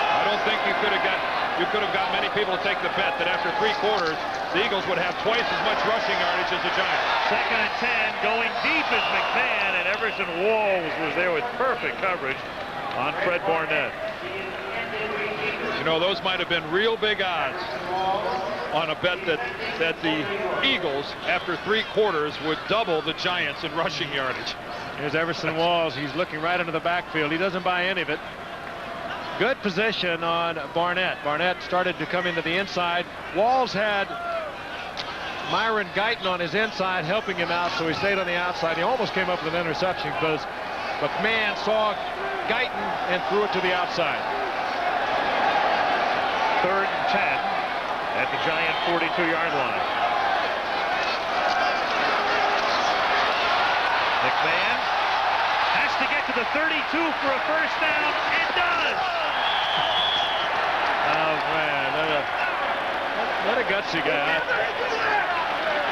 I don't think you could have got many people to take the bet that after 3 quarters, the Eagles would have twice as much rushing yardage as the Giants. 2nd and 10, going deep is McMahon, and Everson Walls was there with perfect coverage on Fred Barnett. You know, those might have been real big odds on a bet that the Eagles, after 3 quarters, would double the Giants in rushing yardage. Here's Everson Walls. He's looking right into the backfield. He doesn't buy any of it. Good position on Barnett. Barnett started to come into the inside. Walls had Myron Guyton on his inside helping him out, so he stayed on the outside. He almost came up with an interception because McMahon saw Guyton and threw it to the outside. 3rd and 10 at the Giant 42-yard line. McMahon has to get to the 32 for a first down, and does. Oh man, what a gutsy guy.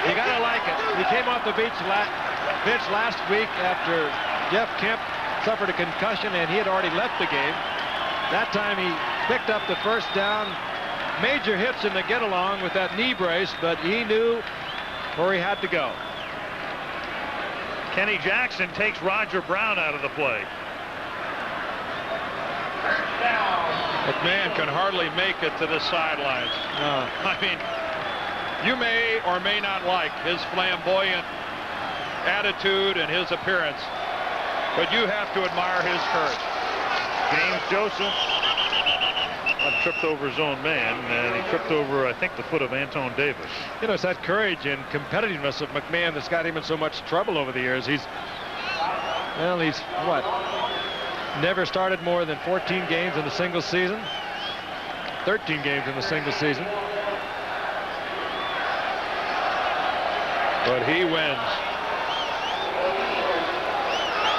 You gotta like it. He came off the bench last week after Jeff Kemp suffered a concussion and he had already left the game. That time he picked up the first down. Major hits in the get-along with that knee brace, but he knew where he had to go. Kenny Jackson takes Roger Brown out of the play. McMahon can hardly make it to the sidelines. No. I mean, you may or may not like his flamboyant attitude and his appearance, but you have to admire his courage. James Joseph tripped over his own man, and he tripped over, I think, the foot of Anton Davis. You know, it's that courage and competitiveness of McMahon that's got him in so much trouble over the years. He's what? Never started more than 14 games in a single season. 13 games in a single season. But he wins.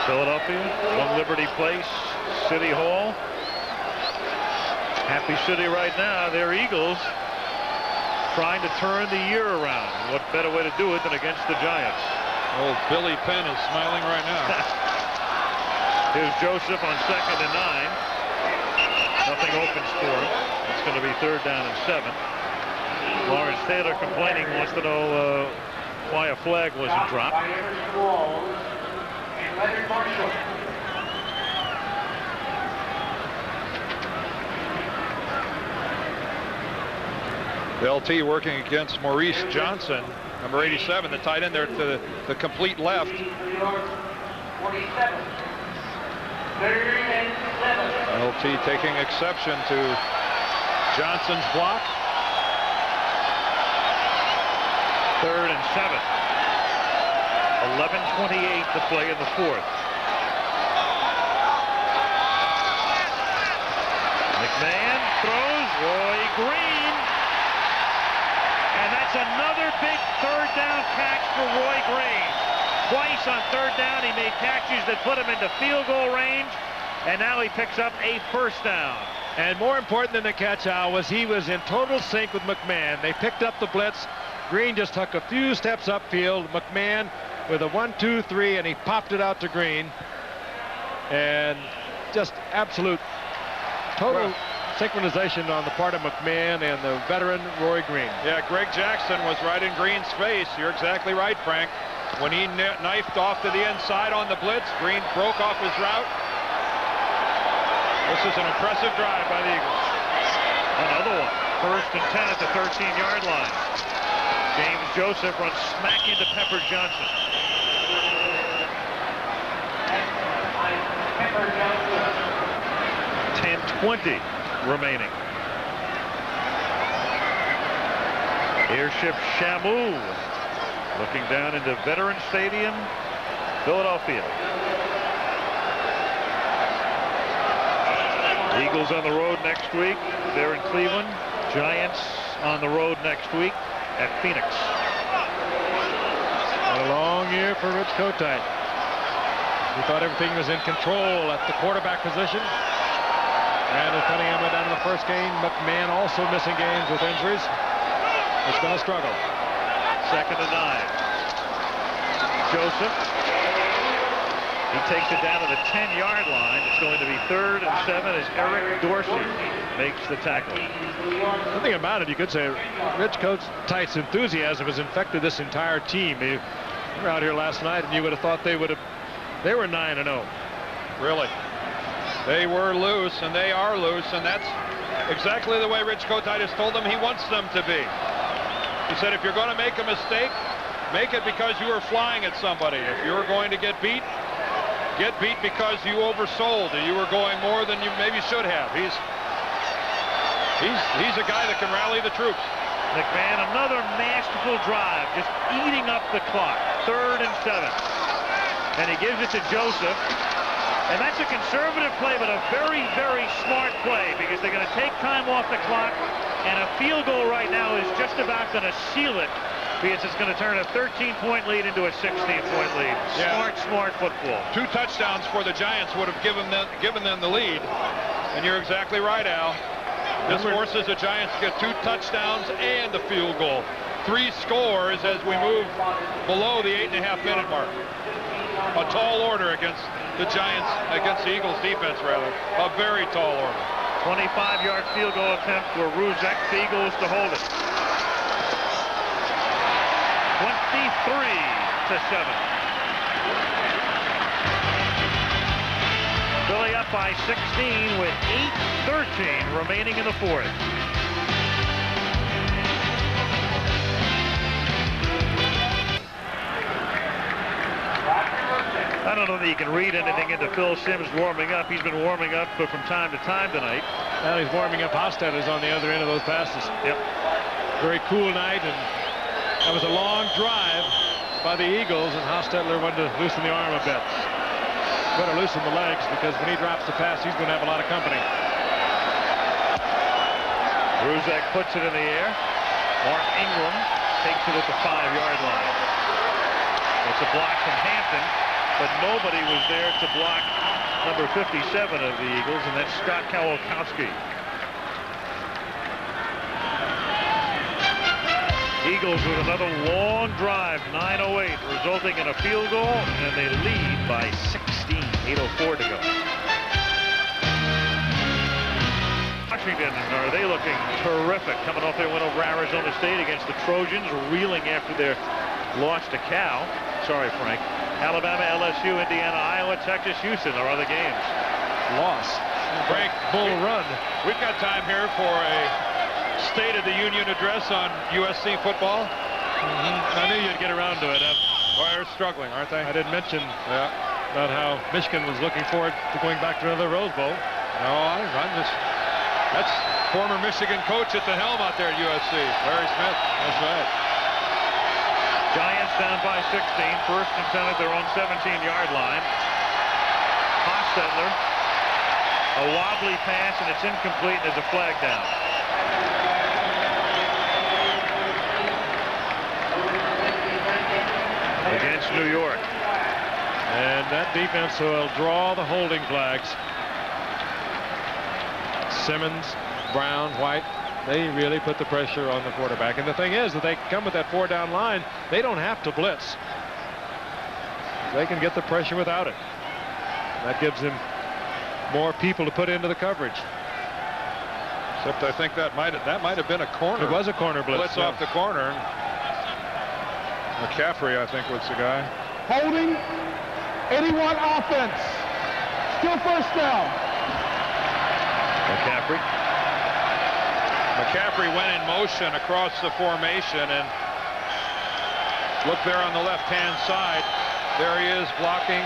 Philadelphia, One Liberty Place, City Hall. Happy City right now. They're Eagles trying to turn the year around. What better way to do it than against the Giants? Old Billy Penn is smiling right now. Here's Joseph on 2nd and 9. Nothing opens for him. It's going to be 3rd down and 7. Lawrence Taylor complaining, wants to know why a flag wasn't dropped. LT working against Maurice Johnson, number 87, the tight end there to the complete left. LT taking exception to Johnson's block. 3rd and 7. 11:28 to play in the 4th. McMahon throws. Roy Green. And that's another big 3rd down catch for Roy Green. Twice on 3rd down, he made catches that put him into field goal range, and now he picks up a first down. And more important than the catch, Al, was he was in total sync with McMahon. They picked up the blitz. Green just took a few steps upfield. McMahon with a 1-2-3, and he popped it out to Green. And just absolute total synchronization on the part of McMahon and the veteran Roy Green. Yeah, Greg Jackson was right in Green's face. You're exactly right, Frank. When he knifed off to the inside on the blitz, Green broke off his route. This is an impressive drive by the Eagles. Another one. 1st and 10 at the 13-yard line. James Joseph runs smack into Pepper Johnson. .10:20 remaining. Airship Shamu looking down into Veterans Stadium, Philadelphia. Eagles on the road next week. They're in Cleveland. Giants on the road next week at Phoenix. What a long year for Rich Kotite. He thought everything was in control at the quarterback position. Randall Cunningham went down in the first game. McMahon also missing games with injuries. It's been a struggle. 2nd and 9. Joseph He takes it down to the 10-yard line. It's going to be 3rd and 7 as Eric Dorsey makes the tackle. The thing about it, you could say, Rich Coach Tite's enthusiasm has infected this entire team. We were out here last night, and you would have thought they were 9-0. Really. They were loose, and they are loose, and that's exactly the way Rich Kotite has told them he wants them to be. He said, if you're going to make a mistake, make it because you were flying at somebody. If you're going to get beat because you oversold and you were going more than you maybe should have. He's a guy that can rally the troops. McMahon, another masterful drive, just eating up the clock. 3rd and 7. And he gives it to Joseph. And that's a conservative play, but a very, very smart play, because they're going to take time off the clock, and a field goal right now is just about going to seal it, because it's going to turn a 13-point lead into a 16-point lead. Yeah. Smart football. 2 touchdowns for the Giants would have given them the lead. And you're exactly right, Al. This forces the Giants to get 2 touchdowns and a field goal. 3 scores as we move below the 8.5-minute mark. A tall order against the Giants, against the Eagles defense, rather. A very tall order. 25-yard field goal attempt for Ruzek. The Eagles to hold it. 23-7. Philly up by 16 with 8:13 remaining in the 4th. I don't know that you can read anything into Phil Simms warming up. He's been warming up from time to time tonight. Now he's warming up. Hostetler's on the other end of those passes. Yep. Very cool night, and that was a long drive by the Eagles, and Hostetler wanted to loosen the arm a bit. Better loosen the legs, because when he drops the pass, he's going to have a lot of company. Ruzek puts it in the air. Mark Ingram takes it at the 5-yard line. It's a block from Hampton, but nobody was there to block number 57 of the Eagles, and that's Scott Kowalkowski. Eagles with another long drive, 9:08, resulting in a field goal, and they lead by 16, 8:04 to go. Washington, are they looking terrific, coming off their win over Arizona State against the Trojans, reeling after their loss to Cal. Sorry, Frank. Alabama, LSU, Indiana, Iowa, Texas, Houston are other games. Loss. Frank, Bull run. We've got time here for a State of the Union address on USC football. I knew you'd get around to it. They're struggling, aren't they? I didn't mention about how Michigan was looking forward to going back to another Rose Bowl. No, that's former Michigan coach at the helm out there at USC, Larry Smith. That's right. Giants down by 16. 1st and 10 at their own 17-yard line. Hostetler. A wobbly pass, and it's incomplete, and there's a flag down. Against New York. And that defense will draw the holding flags. Simmons, Brown, White, they really put the pressure on the quarterback. And the thing is that they come with that 4-down line, they don't have to blitz. They can get the pressure without it. That gives them more people to put into the coverage. Except I think that might have been a corner. It was a corner blitz. Off the corner. McCaffrey, I think, was the guy. Holding, 81 offense. Still 1st down. McCaffrey went in motion across the formation, and look there on the left-hand side. There he is blocking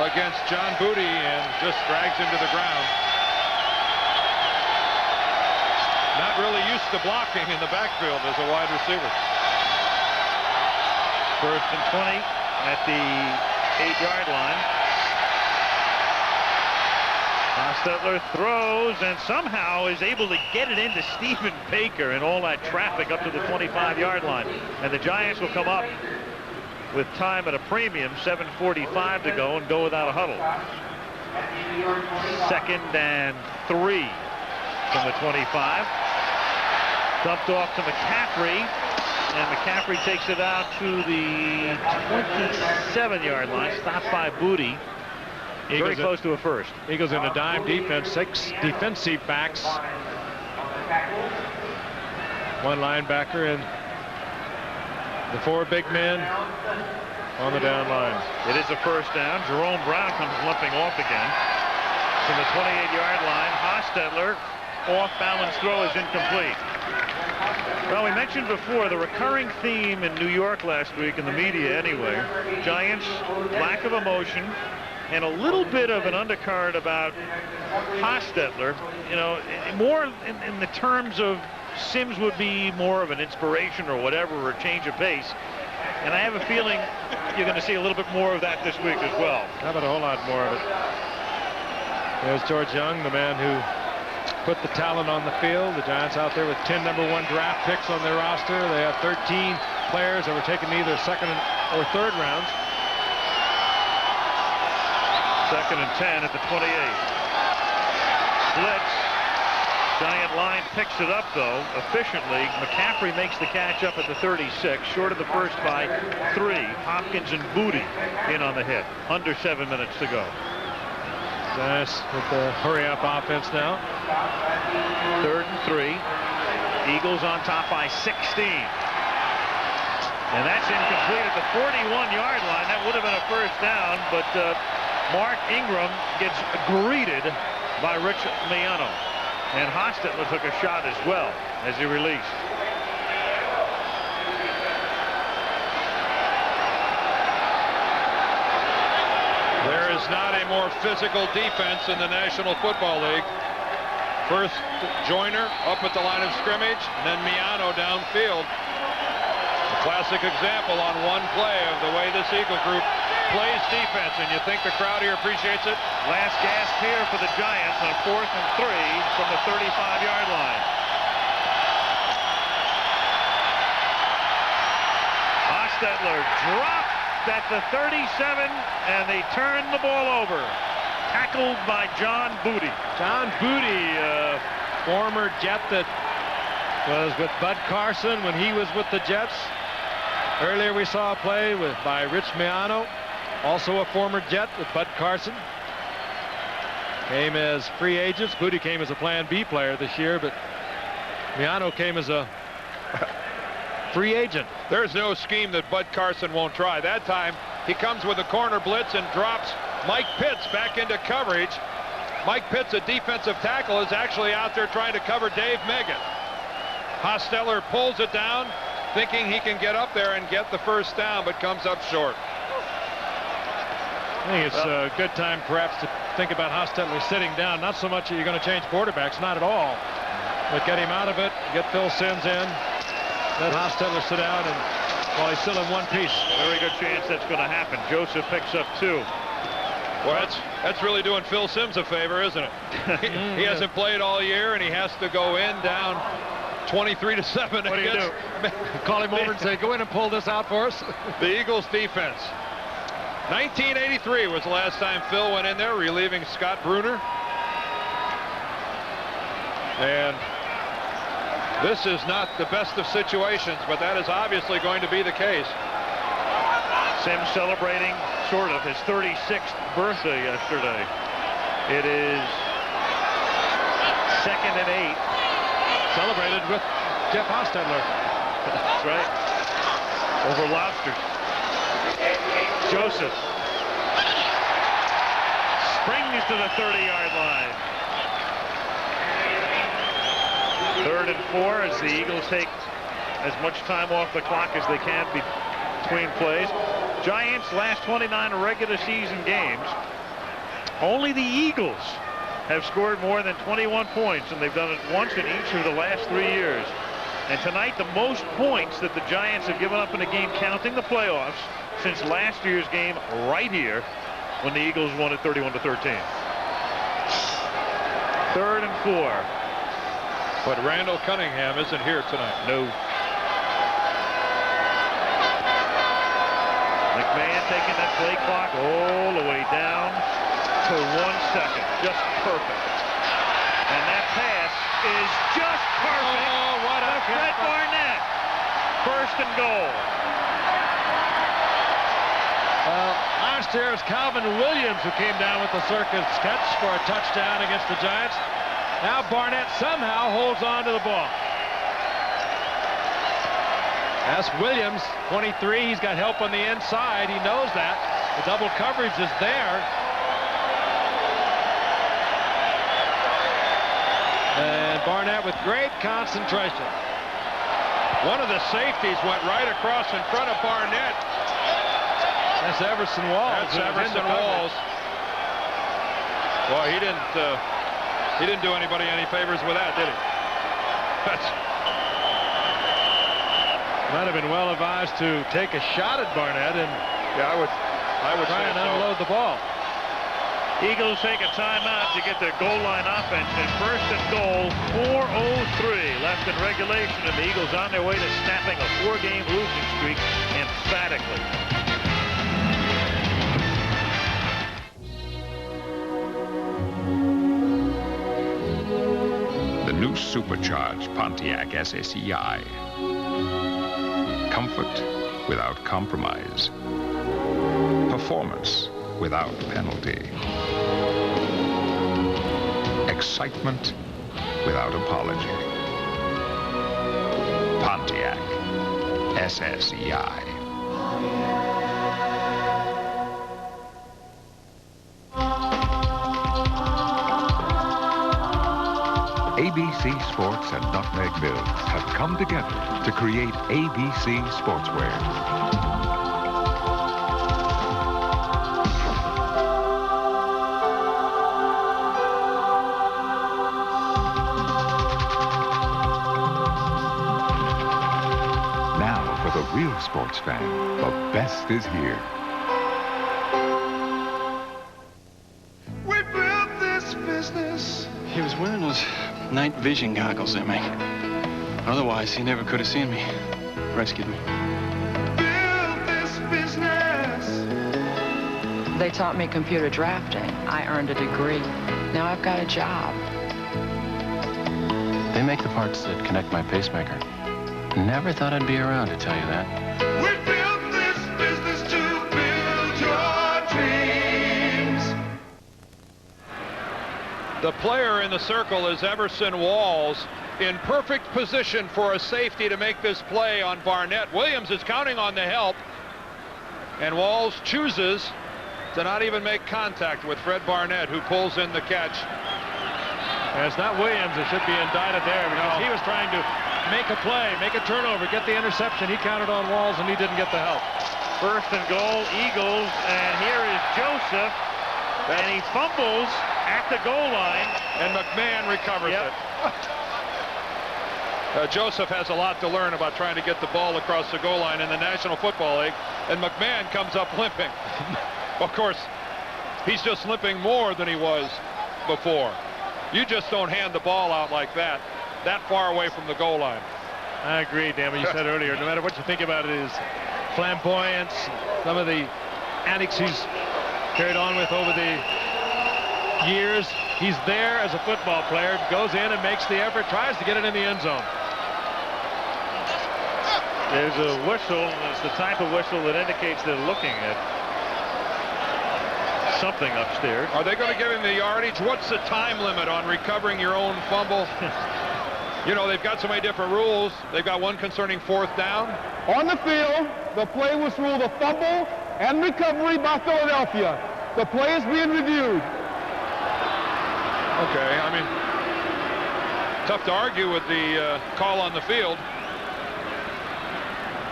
against John Booty and just drags him to the ground. Not really used to blocking in the backfield as a wide receiver. 1st and 20 at the 8-yard line. Hostetler throws and somehow is able to get it into Stephen Baker and all that traffic up to the 25-yard line. And the Giants will come up with time at a premium, 7:45 to go, and go without a huddle. 2nd and 3 from the 25. Dumped off to McCaffrey. And McCaffrey takes it out to the 27-yard line, stopped by Booty. Very close to a first. Eagles in a dime defense, 6 defensive backs. 1 linebacker and the 4 big men on the down line. It is a first down. Jerome Brown comes limping off again from the 28-yard line. Hostetler, off-balance throw is incomplete. Well, we mentioned before the recurring theme in New York last week, in the media anyway, Giants' lack of emotion and a little bit of an undercurrent about Hostetler, you know, more in the terms of Sims would be more of an inspiration or whatever, or a change of pace. And I have a feeling you're going to see a little bit more of that this week as well. How about a whole lot more of it? There's George Young, the man who put the talent on the field. The Giants out there with 10 #1 draft picks on their roster. They have 13 players that were taken either second or third rounds. 2nd and 10 at the 28. Blitz. Giant line picks it up, though, efficiently. McCaffrey makes the catch up at the 36, short of the first by 3. Hopkins and Booty in on the hit. Under 7 minutes to go. Giants with the hurry-up offense now. 3rd and 3. Eagles on top by 16. And that's incomplete at the 41-yard line. That would have been a first down, but Mark Ingram gets greeted by Rich Miano. And Hostetler took a shot as well as he released. There is not a more physical defense in the National Football League. First Joyner up at the line of scrimmage, and then Miano downfield. A classic example on one play of the way this Eagle group plays defense, and you think the crowd here appreciates it? Last gasp here for the Giants on 4th and 3 from the 35-yard line. Hostetler dropped at the 37, and they turn the ball over. Tackled by John Booty. John Booty, former Jet that was with Bud Carson when he was with the Jets. Earlier we saw a play by Rich Miano, also a former Jet with Bud Carson. Came as free agents. Booty came as a Plan B player this year, but Miano came as a free agent. There's no scheme that Bud Carson won't try. That time he comes with a corner blitz and drops Mike Pitts back into coverage. Mike Pitts, a defensive tackle, is actually out there trying to cover Dave Megan. Hostetler pulls it down, thinking he can get up there and get the first down, but comes up short. I think it's a good time perhaps to think about Hostetler sitting down. Not so much that you're going to change quarterbacks, not at all. But get him out of it, get Phil Simms in, let Hostetler sit down, and while he's still in one piece. Very good chance that's going to happen. Joseph picks up 2. Well, that's really doing Phil Simms a favor, isn't it? He hasn't played all year, and he has to go in down 23-7. What do you do? Call him over and say, go in and pull this out for us. The Eagles defense. 1983 was the last time Phil went in there, relieving Scott Bruner. And this is not the best of situations, but that is obviously going to be the case. Sims celebrating sort of his 36th birthday yesterday. It is 2nd and 8. Celebrated with Jeff Hostetler. That's right. Over lobsters. Joseph springs to the 30-yard line. 3rd and 4 as the Eagles take as much time off the clock as they can between plays. Giants last 29 regular season games. Only the Eagles have scored more than 21 points, and they've done it once in each of the last 3 years. And tonight, the most points that the Giants have given up in a game, counting the playoffs, since last year's game right here when the Eagles won it 31-13. 3rd and 4. But Randall Cunningham isn't here tonight. No. McMahon taking that play clock all the way down to 1 second. Just perfect. And that pass is just perfect. Oh, what a Fred Barnett. first and goal. Last year it was Calvin Williams who came down with the circus catch for a touchdown against the Giants. Now Barnett somehow holds on to the ball. That's Williams, 23. He's got help on the inside. He knows that. The double coverage is there. And Barnett with great concentration. One of the safeties went right across in front of Barnett. That's Everson Walls. That's Everson Walls. Well, he didn't do anybody any favors with that, did he? Might have been well advised to take a shot at Barnett, and yeah, I would try say and so. unload the ball. Eagles take a timeout to get their goal line offense, and first and goal, 4:03 left in regulation, and the Eagles on their way to snapping a 4-game losing streak emphatically. The new supercharged Pontiac SSEI. Comfort without compromise. Performance without penalty. Excitement without apology. Pontiac SSEI. ABC Sports and Nutmeg Mills have come together to create ABC Sportswear. Now, for the real sports fan, the best is here. We built this business. He was wearing those night vision goggles they make. Otherwise, he never could have seen me. Rescued me. Built this business. They taught me computer drafting. I earned a degree. Now I've got a job. They make the parts that connect my pacemaker. Never thought I'd be around to tell you that. We built this business to build your dreams. The player in the circle is Everson Walls, in perfect position for a safety to make this play on Barnett. Williams is counting on the help, and Walls chooses to not even make contact with Fred Barnett, who pulls in the catch. And it's not Williams that should be indicted there, because he was trying to make a play, make a turnover, get the interception. He counted on Walls, and he didn't get the help. First and goal, Eagles, and here is Joseph, and he fumbles at the goal line. And McMahon recovers it. Joseph has a lot to learn about trying to get the ball across the goal line in the National Football League, and McMahon comes up limping. Of course, he's just limping more than he was before. You just don't hand the ball out like that far away from the goal line. I agree, Dan, what you said earlier. No matter what you think about it, his flamboyance, some of the antics he's carried on with over the years, he's there as a football player, goes in and makes the effort, tries to get it in the end zone. There's a whistle. It's the type of whistle that indicates they're looking at something upstairs. Are they going to give him the yardage? What's the time limit on recovering your own fumble? You know, they've got so many different rules. They've got one concerning fourth down. On the field, the play was ruled a fumble and recovery by Philadelphia. The play is being reviewed. Okay, I mean, tough to argue with the call on the field.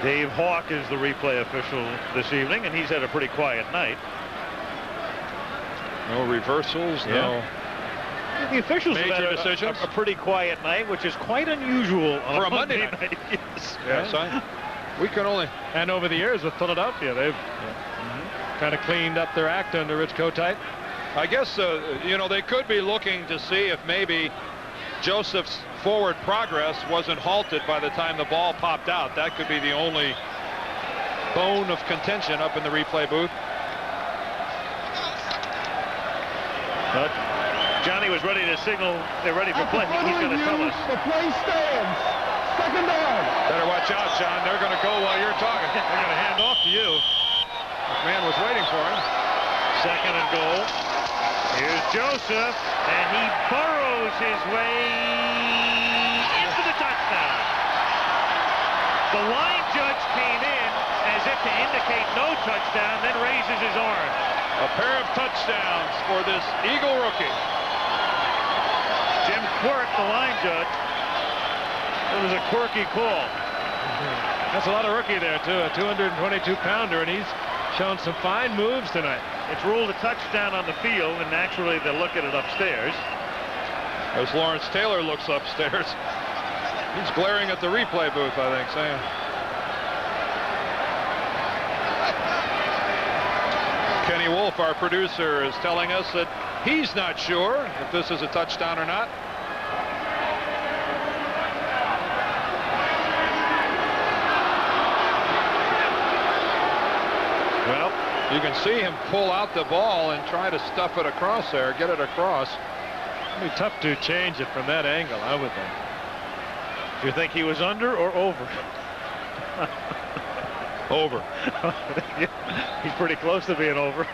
Dave Hawk is the replay official this evening, and he's had a pretty quiet night. No reversals, no. The officials major have had decisions. a pretty quiet night, which is quite unusual on for a Monday night. Yes. We can only. And over the years with Philadelphia, they've kind of cleaned up their act under Rich Kotite. I guess, you know, they could be looking to see if maybe Joseph's forward progress wasn't halted by the time the ball popped out. That could be the only bone of contention up in the replay booth. But Johnny was ready to signal they're ready for play. He's going to tell us. The play stands. Second down. Better watch out, John. They're going to go while you're talking. They're going to hand off to you. McMahon was waiting for him. Second and goal. Here's Joseph, and he burrows his way into the touchdown. The line judge came in as if to indicate no touchdown, then raises his arm. A pair of touchdowns for this Eagle rookie. Jim Quirk, the line judge. It was a quirky call. That's a lot of rookie there, too. A 222-pounder, and he's shown some fine moves tonight. It's ruled a touchdown on the field, and naturally they'll look at it upstairs. As Lawrence Taylor looks upstairs. He's glaring at the replay booth, I think, saying. Kenny Wolf, our producer, is telling us that he's not sure if this is a touchdown or not. Well, you can see him pull out the ball and try to stuff it across there, get it across. It'd be tough to change it from that angle, I would think. Do you think he was under or over? Over. He's pretty close to being over.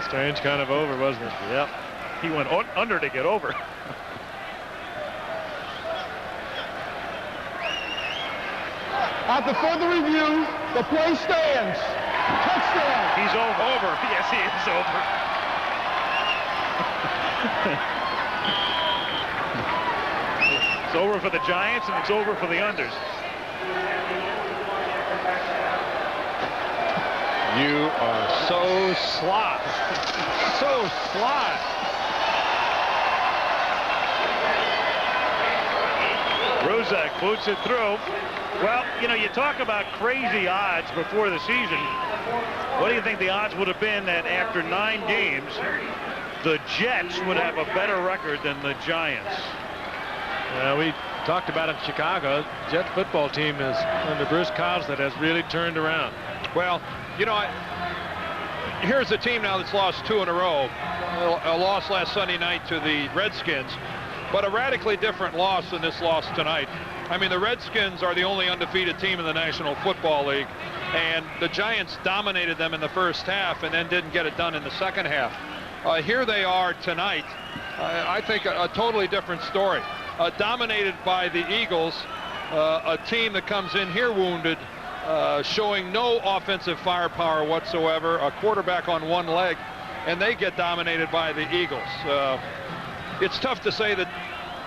Strange kind of over, wasn't it? Yep. He went under to get over. After further review, the play stands. Touchdown. He's over. Yes, he is over. It's over for the Giants, and it's over for the unders. You are so slot. So slot. Rozak boots it through. Well, you know, you talk about crazy odds before the season. What do you think the odds would have been that after 9 games, the Jets would have a better record than the Giants? We talked about it in Chicago. Jet football team is under Bruce Cobbs that has really turned around. Well, you know, here's a team now that's lost 2 in a row. A loss last Sunday night to the Redskins, but a radically different loss than this loss tonight. I mean, the Redskins are the only undefeated team in the National Football League, and the Giants dominated them in the first half and then didn't get it done in the second half. Here they are tonight. I think a totally different story. Dominated by the Eagles, a team that comes in here wounded, showing no offensive firepower whatsoever, a quarterback on one leg, and they get dominated by the Eagles. It's tough to say that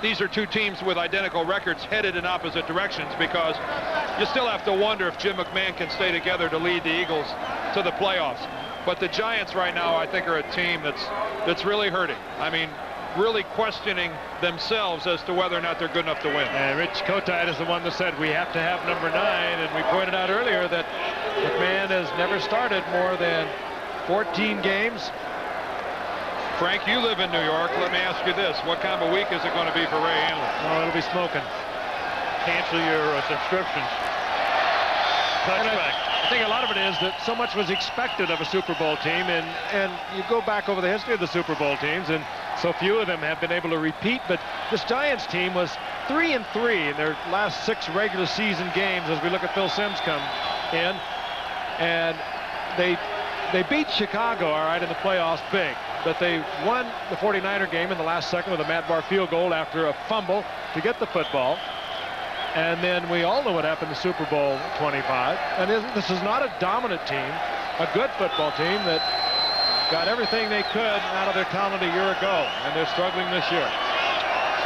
these are 2 teams with identical records headed in opposite directions, because you still have to wonder if Jim McMahon can stay together to lead the Eagles to the playoffs. But the Giants right now, I think, are a team that's really hurting. I mean, really questioning themselves as to whether or not they're good enough to win. And Rich Kotite is the one that said we have to have number 9, and we pointed out earlier that McMahon has never started more than 14 games. Frank, you live in New York. Let me ask you this. What kind of a week is it going to be for Ray Hanley? Oh, it'll be smoking. Cancel your subscriptions. Touchback. I think a lot of it is that so much was expected of a Super Bowl team, and you go back over the history of the Super Bowl teams, and so few of them have been able to repeat. But this Giants team was 3-3 in their last 6 regular season games as we look at Phil Simms come in, and they beat Chicago, all right, in the playoffs big, but they won the 49er game in the last second with a Matt Barr field goal after a fumble to get the football. And then we all know what happened to Super Bowl 25. And this is not a dominant team, a good football team that got everything they could out of their talent a year ago, and they're struggling this year.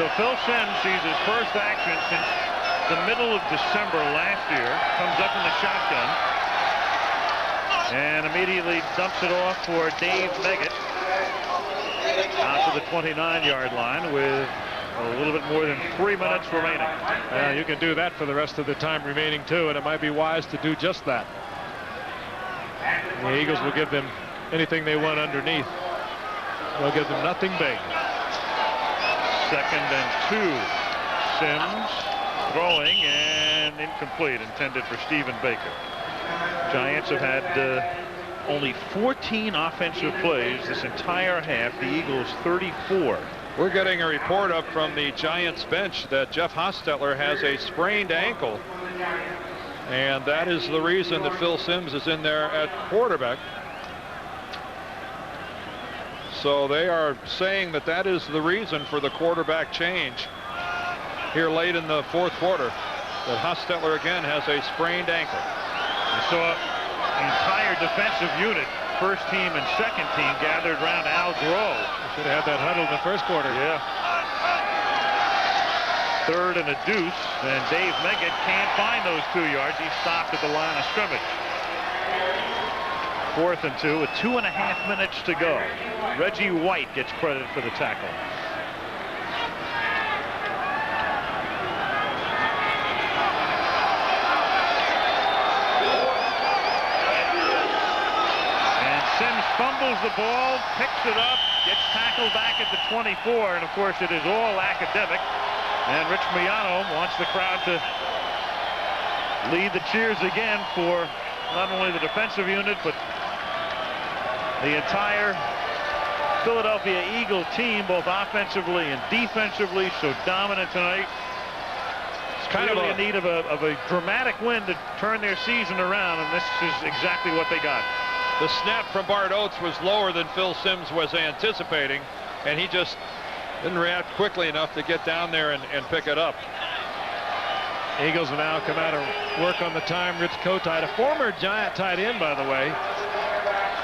So Phil Simms sees his first action since the middle of December last year, comes up in the shotgun, and immediately dumps it off for Dave Meggett out to the 29-yard line with a little bit more than 3 minutes remaining. You can do that for the rest of the time remaining, too, and it might be wise to do just that. The Eagles will give them anything they want underneath. They'll give them nothing big. 2nd and 2. Simms throwing and incomplete, intended for Stephen Baker. Giants have had only 14 offensive plays this entire half. The Eagles 34. We're getting a report up from the Giants bench that Jeff Hostetler has a sprained ankle, and that is the reason that Phil Simms is in there at quarterback. So they are saying that that is the reason for the quarterback change here late in the fourth quarter, that Hostetler again has a sprained ankle. You saw the entire defensive unit, first team and second team, gathered around Al Groh. Should have had that huddle in the first quarter. Yeah. Third and a deuce, and Dave Meggett can't find those 2 yards. He stopped at the line of scrimmage. 4th and 2 with 2.5 minutes to go. Reggie White gets credit for the tackle. And Simms fumbles the ball, picks it up, gets tackled back at the 24, and of course it is all academic. And Rich Miano wants the crowd to lead the cheers again for not only the defensive unit, but the entire Philadelphia Eagle team, both offensively and defensively, so dominant tonight. It's kind of in need of a dramatic win to turn their season around, and this is exactly what they got. The snap from Bart Oates was lower than Phil Simms was anticipating, and he just didn't react quickly enough to get down there and pick it up. Eagles will now come out and work on the time. Rich Kotite, a former Giant tight end, by the way,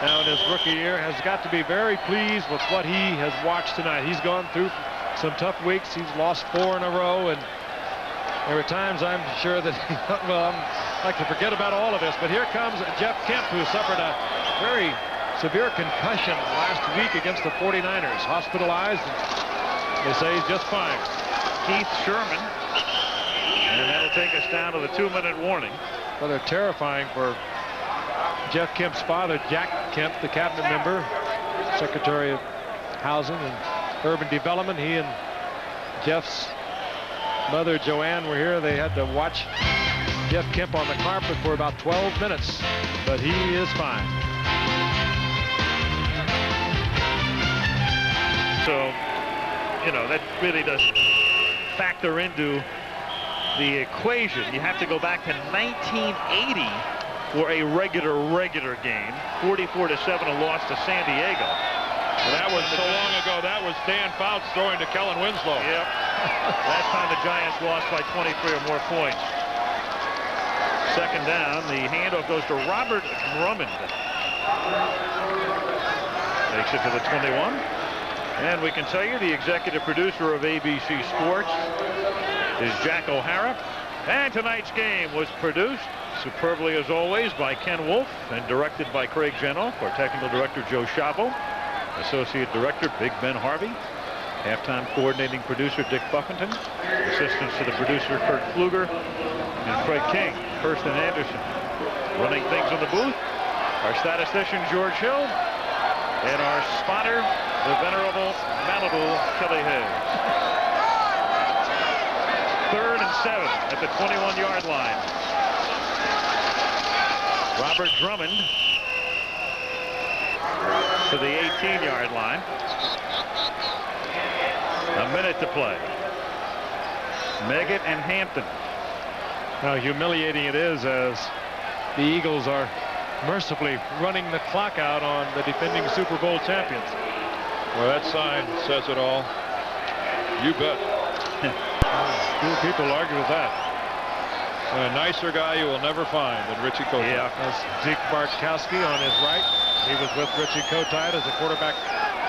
now in his rookie year, has got to be very pleased with what he has watched tonight. He's gone through some tough weeks. He's lost 4 in a row, and there were times I'm sure that he thought, well, I'd like to forget about all of this. But here comes Jeff Kemp, who suffered a very severe concussion last week against the 49ers. Hospitalized, and they say he's just fine. Keith Sherman, and that'll take us down to the 2-minute warning. Well, they're terrifying for Jeff Kemp's father, Jack Kemp, the cabinet member, Secretary of Housing and Urban Development. He and Jeff's mother, Joanne, were here. They had to watch Jeff Kemp on the carpet for about 12 minutes, but he is fine. So, you know, that really does factor into the equation. You have to go back to 1980 for a regular game. 44-7, a loss to San Diego. Well, that was so long ago. That was Dan Fouts throwing to Kellen Winslow. Yep. Last time the Giants lost by 23 or more points. Second down. The handoff goes to Robert Drummond. Takes it to the 21. And we can tell you the executive producer of ABC Sports is Jack O'Hara. And tonight's game was produced superbly as always by Ken Wolf and directed by Craig Jenoff. Our technical director Joe Schavo, associate director Big Ben Harvey, halftime coordinating producer Dick Buffington, assistants to the producer Kurt Pfluger and Craig King. Kirsten Anderson running things in the booth, our statistician George Hill, and our spotter, the venerable Malibu Kelly Hayes. 3rd and 7 at the 21-yard line. Robert Drummond to the 18-yard line. A minute to play. Meggett and Hampton. How humiliating it is as the Eagles are mercifully running the clock out on the defending Super Bowl champions. Well, that sign says it all. You bet. Few people argue with that. A nicer guy you will never find than Richie Kotite. Yeah, that's Zeke Bartkowski on his right. He was with Richie Kotite as a quarterback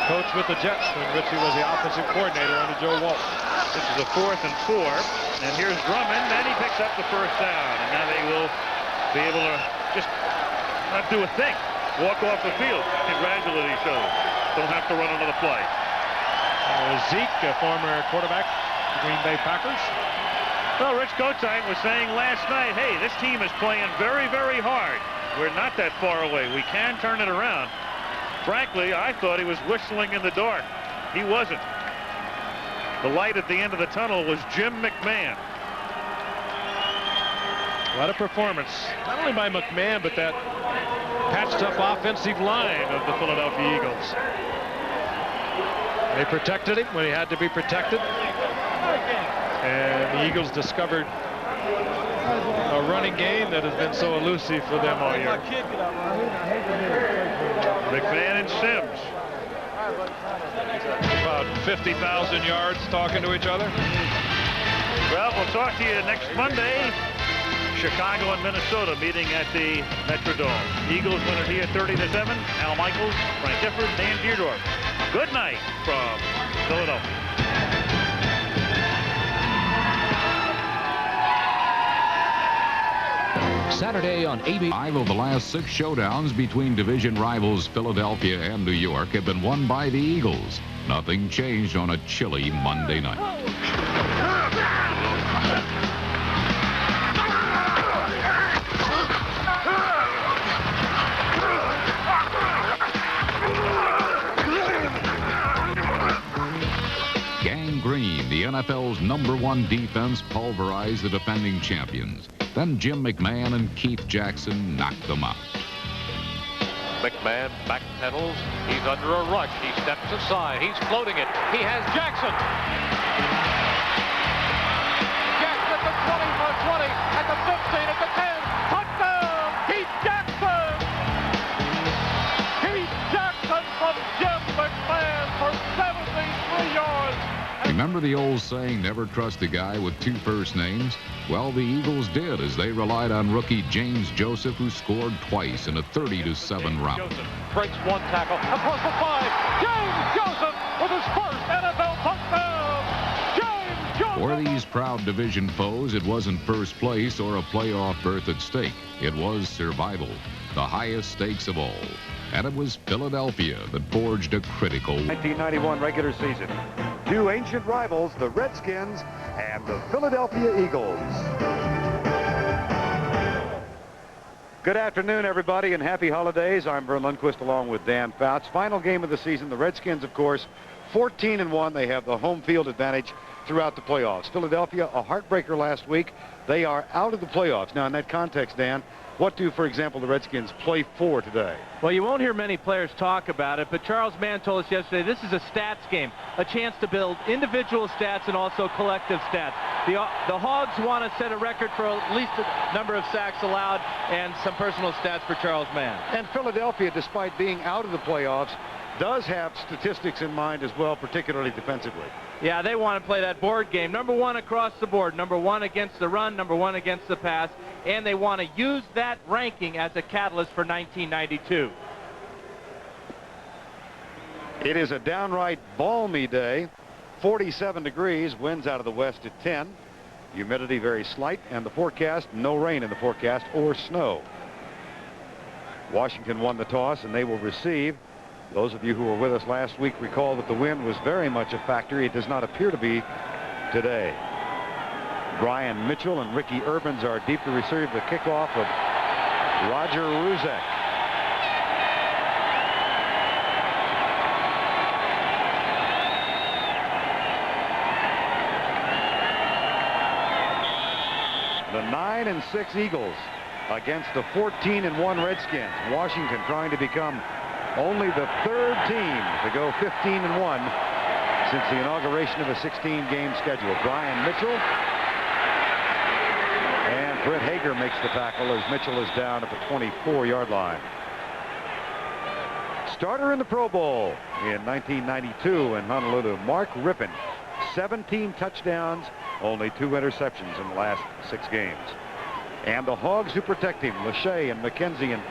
coach with the Jets when Richie was the offensive coordinator under Joe Walton. This is a 4th and 4, and here's Drummond, and he picks up the first down, and now they will be able to just not do a thing. Walk off the field, congratulate each other. Don't have to run another play. Zeke, a former quarterback, Green Bay Packers. Well, Rich Kotite was saying last night, hey, this team is playing very, very hard. We're not that far away. We can turn it around. Frankly, I thought he was whistling in the dark. He wasn't. The light at the end of the tunnel was Jim McMahon. What a performance, not only by McMahon, but that patched up offensive line of the Philadelphia Eagles. They protected him when he had to be protected. And the Eagles discovered a running game that has been so elusive for them all year. McMahon and Sims. About 50,000 yards talking to each other. Well, we'll talk to you next Monday. Chicago and Minnesota meeting at the Metrodome. Eagles win it here 30-7. Al Michaels, Frank Gifford, Dan Deerdorf. Good night from Philadelphia. Saturday on AB. 5 of the last 6 showdowns between division rivals Philadelphia and New York have been won by the Eagles. Nothing changed on a chilly Monday night. Green, the NFL's #1 defense, pulverized the defending champions. Then Jim McMahon and Keith Jackson knocked them out. McMahon backpedals. He's under a rush. He steps aside. He's floating it. He has Jackson. Jackson at the 20, for 20, at the 15, at the 10. Touchdown! Keith Jackson! Keith Jackson from Jim McMahon for 73 yards. Remember the old saying, never trust a guy with 2 first names? Well, the Eagles did, as they relied on rookie James Joseph, who scored twice in a 30-7 rout. Joseph breaks 1 tackle across the 5. James Joseph with his first NFL touchdown. James Joseph. For these proud division foes, it wasn't first place or a playoff berth at stake. It was survival, the highest stakes of all. And it was Philadelphia that forged a critical 1991 regular season. 2 ancient rivals, the Redskins and the Philadelphia Eagles. Good afternoon, everybody, and happy holidays. I'm Vern Lundquist along with Dan Fouts. Final game of the season. The Redskins, of course, 14-1. They have the home field advantage throughout the playoffs. Philadelphia, a heartbreaker last week. They are out of the playoffs. Now, in that context, Dan, what do, for example, the Redskins play for today? Well, you won't hear many players talk about it, but Charles Mann told us yesterday this is a stats game, a chance to build individual stats and also collective stats. The Hogs want to set a record for at least a number of sacks allowed and some personal stats for Charles Mann. And Philadelphia, despite being out of the playoffs, does have statistics in mind as well, particularly defensively. Yeah, they want to play that board game. #1 across the board. #1 against the run, #1 against the pass. And they want to use that ranking as a catalyst for 1992. It is a downright balmy day. 47 degrees, winds out of the west at 10. Humidity very slight, and the forecast, no rain in the forecast or snow. Washington won the toss, and they will receive. Those of you who were with us last week recall that the wind was very much a factor. It does not appear to be today. Brian Mitchell and Ricky Urbans are deep to receive the kickoff of Roger Ruzek. The 9-6 Eagles against the 14-1 Redskins. Washington trying to become only the 3rd team to go 15-1 since the inauguration of a 16-game schedule. Brian Mitchell and Brett Hager makes the tackle as Mitchell is down at the 24-yard line. Starter in the Pro Bowl in 1992 in Honolulu, Mark Rippon. 17 touchdowns, only 2 interceptions in the last 6 games. And the Hogs who protect him, Lachey and McKenzie and